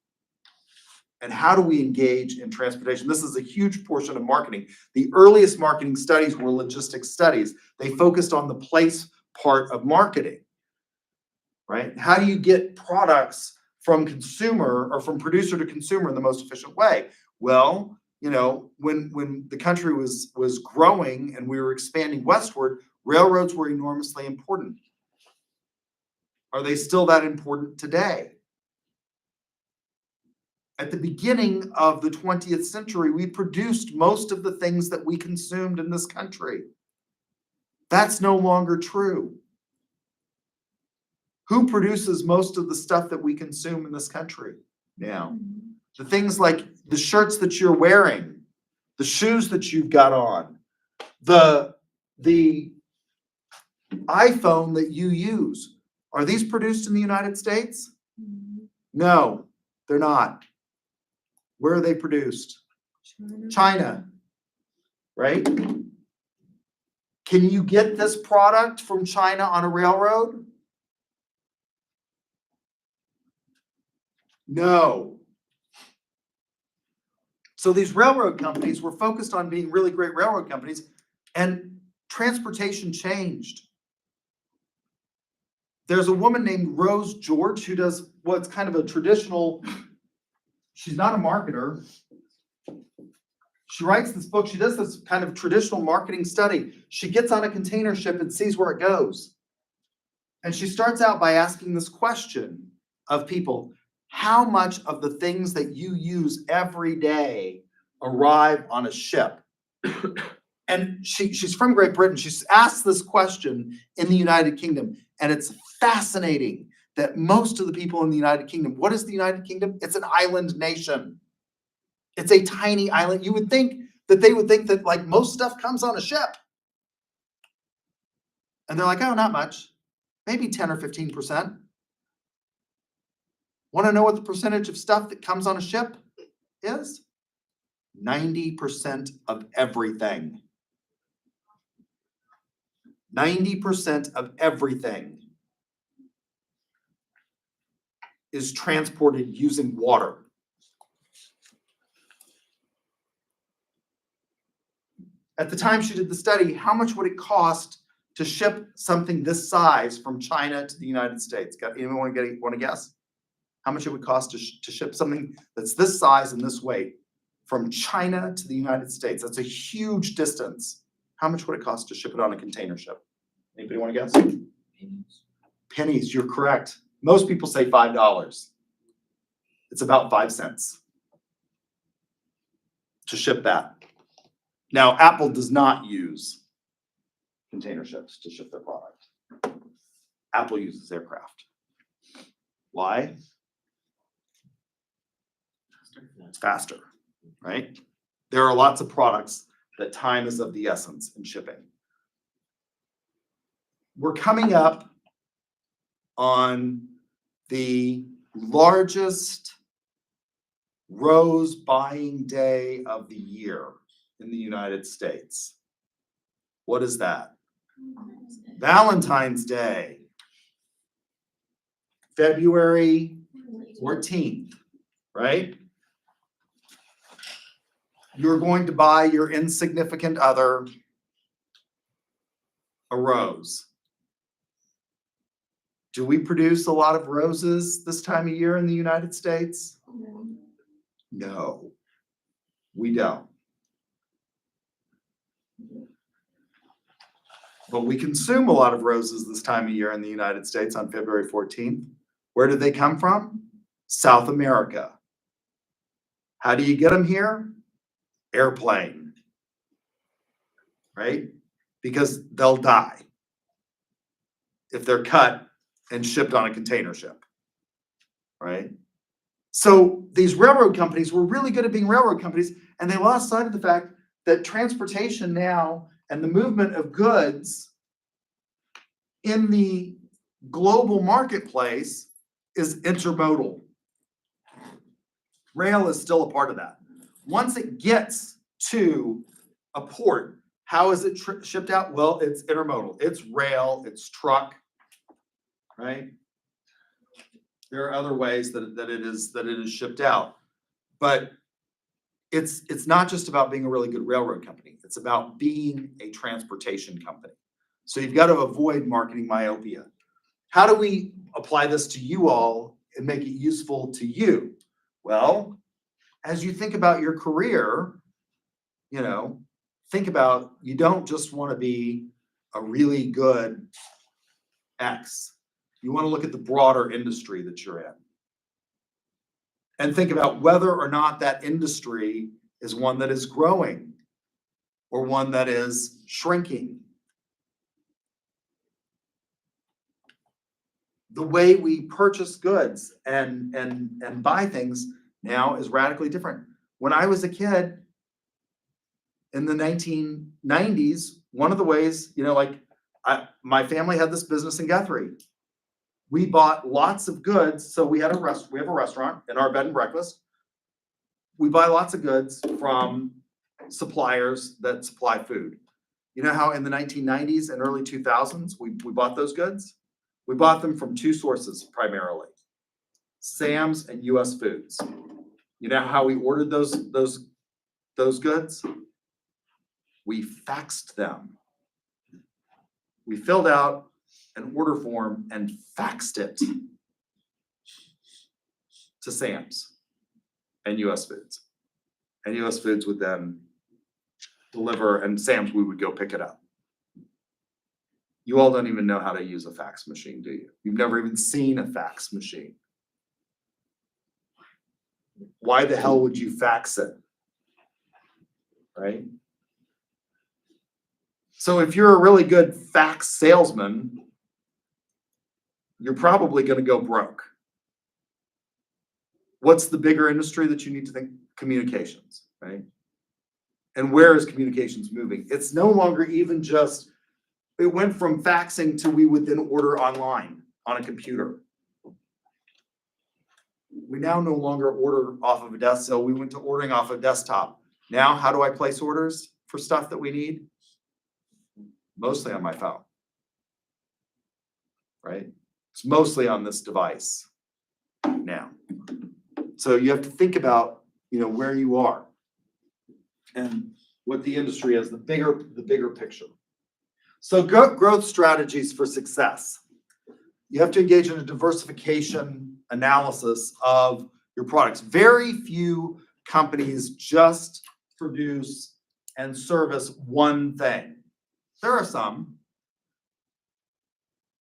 And how do we engage in transportation? This is a huge portion of marketing. The earliest marketing studies were logistics studies. They focused on the place part of marketing, right? How do you get products from consumer or from producer to consumer in the most efficient way? Well, when the country was growing and we were expanding westward, railroads were enormously important. Are they still that important today? At the beginning of the 20th century, we produced most of the things that we consumed in this country. That's no longer true. Who produces most of the stuff that we consume in this country now? The things like the shirts that you're wearing, the shoes that you've got on, the iPhone that you use. Are these produced in the United States? No, they're not. Where are they produced? China, right? Can you get this product from China on a railroad? No. So these railroad companies were focused on being really great railroad companies, and transportation changed. There's a woman named Rose George who does what's kind of a traditional, she's not a marketer. She writes this book, she does this kind of traditional marketing study. She gets on a container ship and sees where it goes. And she starts out by asking this question of people: how much of the things that you use every day arrive on a ship? And she's from Great Britain. She's asked this question in the United Kingdom. And it's fascinating that most of the people in the United Kingdom, what is the United Kingdom? It's an island nation. It's a tiny island. You would think that they would think that like most stuff comes on a ship. And they're like, oh, not much. Maybe 10 or 15%. Want to know what the percentage of stuff that comes on a ship is? 90% of everything. 90% of everything is transported using water. At the time she did the study, how much would it cost to ship something this size from China to the United States? Anyone want to guess? How much it would cost to ship something that's this size and this weight from China to the United States? That's a huge distance. How much would it cost to ship it on a container ship? Anybody want to guess? Pennies, you're correct. Most people say $5. It's about 5 cents to ship that. Now, Apple does not use container ships to ship their product. Apple uses aircraft. Why? It's faster, right? There are lots of products that time is of the essence in shipping. We're coming up on the largest rose buying day of the year in the United States. What is that? Valentine's Day. February 14th, right? You're going to buy your insignificant other a rose. Do we produce a lot of roses this time of year in the United States? No, we don't. But we consume a lot of roses this time of year in the United States on February 14th. Where do they come from? South America. How do you get them here? Airplane, right? Because they'll die. if they're cut and shipped on a container ship, right? So these railroad companies were really good at being railroad companies, and they lost sight of the fact that transportation now and the movement of goods in the global marketplace is intermodal. Rail is still a part of that. Once it gets to a port, how is it shipped out? Well, it's intermodal. It's rail, it's truck, right? There are other ways that it is shipped out, but it's not just about being a really good railroad company. It's about being a transportation company. So you've got to avoid marketing myopia. How do we apply this to you all and make it useful to you? Well, as you think about your career, think about, you don't just want to be a really good X. You want to look at the broader industry that you're in. And think about whether or not that industry is one that is growing or one that is shrinking. The way we purchase goods and buy things now is radically different. When I was a kid in the 1990s, one of the ways, my family had this business in Guthrie. We bought lots of goods. So we have a restaurant in our bed and breakfast. We buy lots of goods from suppliers that supply food. You know how in the 1990s and early 2000s, we bought those goods? We bought them from two sources primarily, Sam's and US Foods. You know how we ordered those goods? We faxed them. We filled out an order form and faxed it to Sam's and US Foods. And US Foods would then deliver, and Sam's, we would go pick it up. You all don't even know how to use a fax machine, do you? You've never even seen a fax machine. Why the hell would you fax it? Right? So if you're a really good fax salesman, you're probably going to go broke. What's the bigger industry that you need to think? Communications, right? And where is communications moving? It's no longer even just, it went from faxing to we would then order online on a computer. We now no longer order off of a desk, so we went to ordering off a desktop. Now, how do I place orders for stuff that we need? Mostly on my phone, right? It's mostly on this device now. So you have to think about, where you are and what the industry is, the bigger picture. So growth strategies for success. You have to engage in a diversification analysis of your products. Very few companies just produce and service one thing. There are some,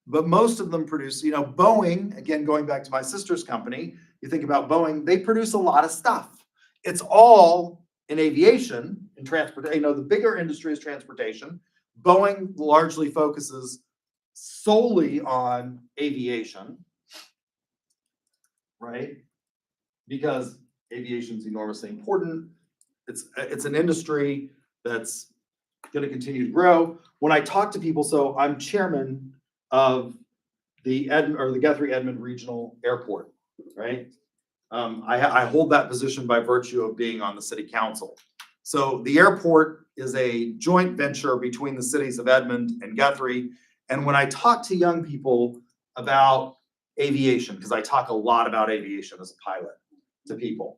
but most of them produce, Boeing, again, going back to my sister's company, you think about Boeing, they produce a lot of stuff. It's all in aviation and transportation. The bigger industry is transportation. Boeing largely focuses solely on aviation, right? Because aviation is enormously important. It's an industry that's going to continue to grow. When I talk to people, so I'm chairman of the Guthrie Edmond Regional Airport, right? I hold that position by virtue of being on the city council. So the airport is a joint venture between the cities of Edmond and Guthrie. And when I talk to young people about aviation, because I talk a lot about aviation as a pilot to people.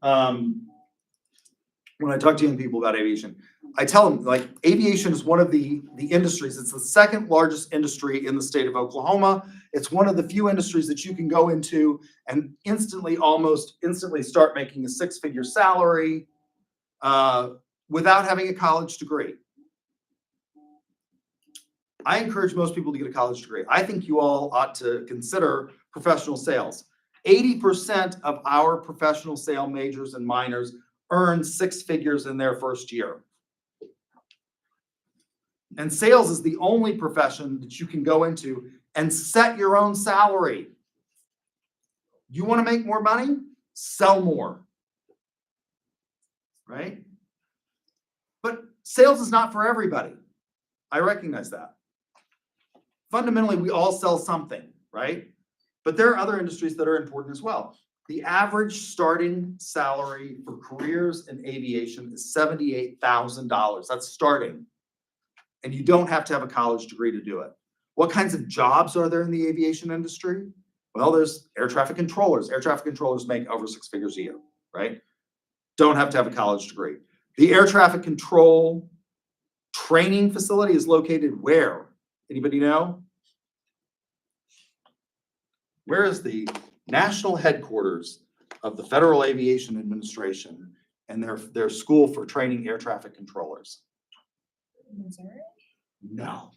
When I talk to young people about aviation, I tell them, aviation is one of the industries. It's the second largest industry in the state of Oklahoma. It's one of the few industries that you can go into and almost instantly start making a six-figure salary without having a college degree. I encourage most people to get a college degree. I think you all ought to consider professional sales. 80% of our professional sale majors and minors earn six figures in their first year. And sales is the only profession that you can go into and set your own salary. You want to make more money? Sell more. Right? But sales is not for everybody. I recognize that. Fundamentally, we all sell something, right? But there are other industries that are important as well. The average starting salary for careers in aviation is $78,000. That's starting. And you don't have to have a college degree to do it. What kinds of jobs are there in the aviation industry? Well, there's air traffic controllers. Air traffic controllers make over 6 figures a year, right? Don't have to have a college degree. The air traffic control training facility is located where? Anybody know? Where is the national headquarters of the Federal Aviation Administration and their school for training air traffic controllers? Missouri? No,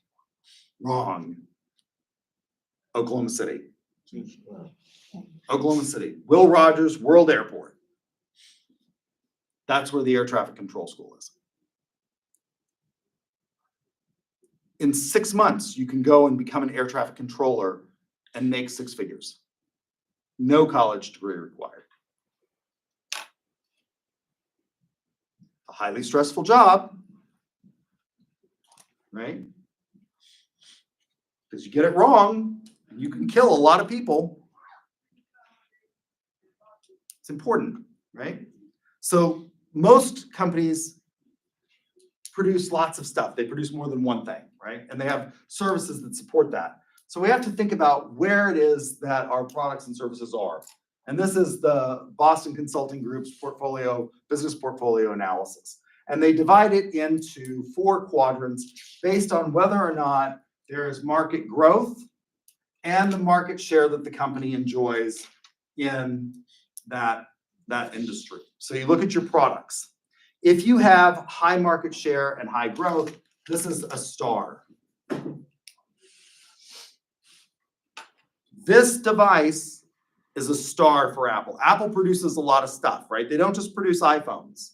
wrong. Oklahoma City. Oklahoma City. Will Rogers World Airport. That's where the air traffic control school is. In 6 months, you can go and become an air traffic controller and make 6 figures. No college degree required. A highly stressful job, right? Because you get it wrong, you can kill a lot of people. It's important, right? So most companies produce lots of stuff. They produce more than one thing, right? And they have services that support that. So we have to think about where it is that our products and services are. And this is the Boston Consulting Group's business portfolio analysis. And they divide it into 4 quadrants based on whether or not there is market growth and the market share that the company enjoys in that industry. So you look at your products. If you have high market share and high growth, this is a star. This device is a star for Apple. Apple produces a lot of stuff, right? They don't just produce iPhones.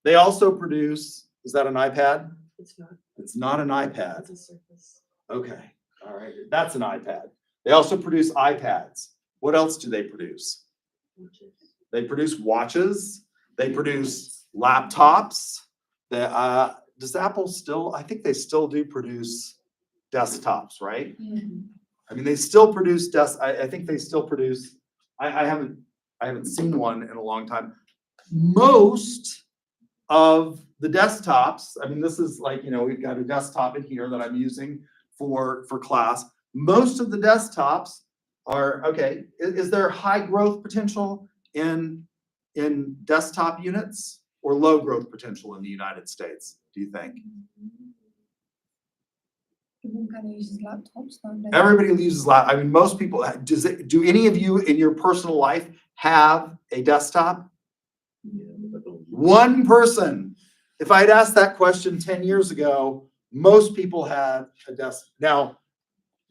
They also produce, is that an iPad? It's not. It's not an iPad. It's a Surface. Okay, all right, that's an iPad. They also produce iPads. What else do they produce? They produce watches. They produce laptops. Does Apple still, I think they still do produce desktops, right? I mean, they still produce I think they still produce, I haven't seen one in a long time. Most of the desktops, I mean, this is like, we've got a desktop in here that I'm using for class. Most of the desktops are, okay, is there high growth potential in desktop units or low growth potential in the United States, do you think? Everyone kind of uses laptops nowadays. Everybody uses I mean, most people, do any of you in your personal life have a desktop? One person. If I had asked that question 10 years ago, most people had a desk. Now,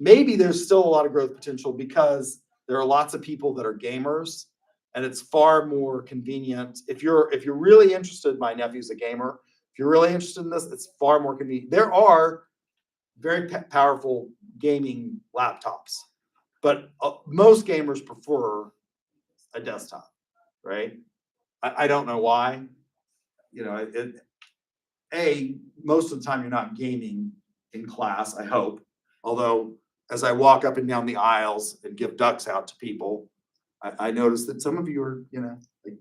maybe there's still a lot of growth potential because there are lots of people that are gamers, and it's far more convenient. If you're really interested, my nephew's a gamer. If you're really interested in this, it's far more convenient. There are very powerful gaming laptops, but most gamers prefer a desktop, right? I don't know why. Most of the time you're not gaming in class, I hope. Although, as I walk up and down the aisles and give ducks out to people, I notice that some of you are, like,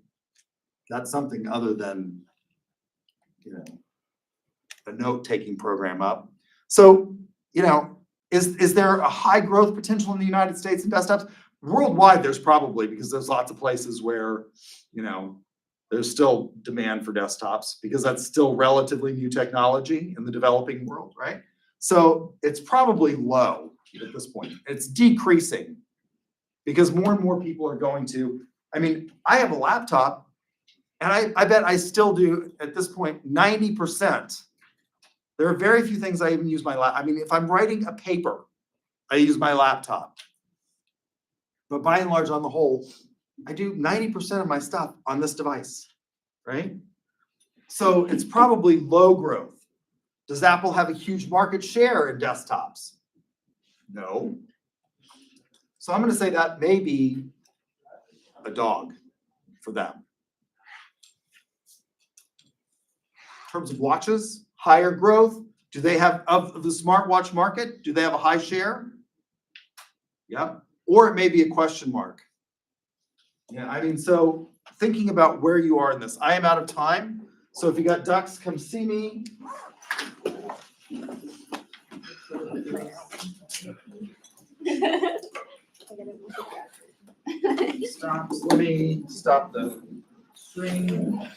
that's something other than, a note-taking program up. So, is there a high growth potential in the United States in desktops? Worldwide, there's probably, because there's lots of places where, there's still demand for desktops because that's still relatively new technology in the developing world, right? So it's probably low at this point. It's decreasing because more and more people are going to, I have a laptop and I bet I still do at this point, 90%. There are very few things I even use my laptop. If I'm writing a paper, I use my laptop. But by and large, on the whole, I do 90% of my stuff on this device, right? So it's probably low growth. Does Apple have a huge market share in desktops? No. So I'm gonna say that may be a dog for them. In terms of watches, higher growth, do they have, of the smartwatch market, do they have a high share? Yep, or it may be a question mark. Yeah, I mean, so thinking about where you are in this, I am out of time, so if you got ducks, come see me. Stop, let me stop the screen.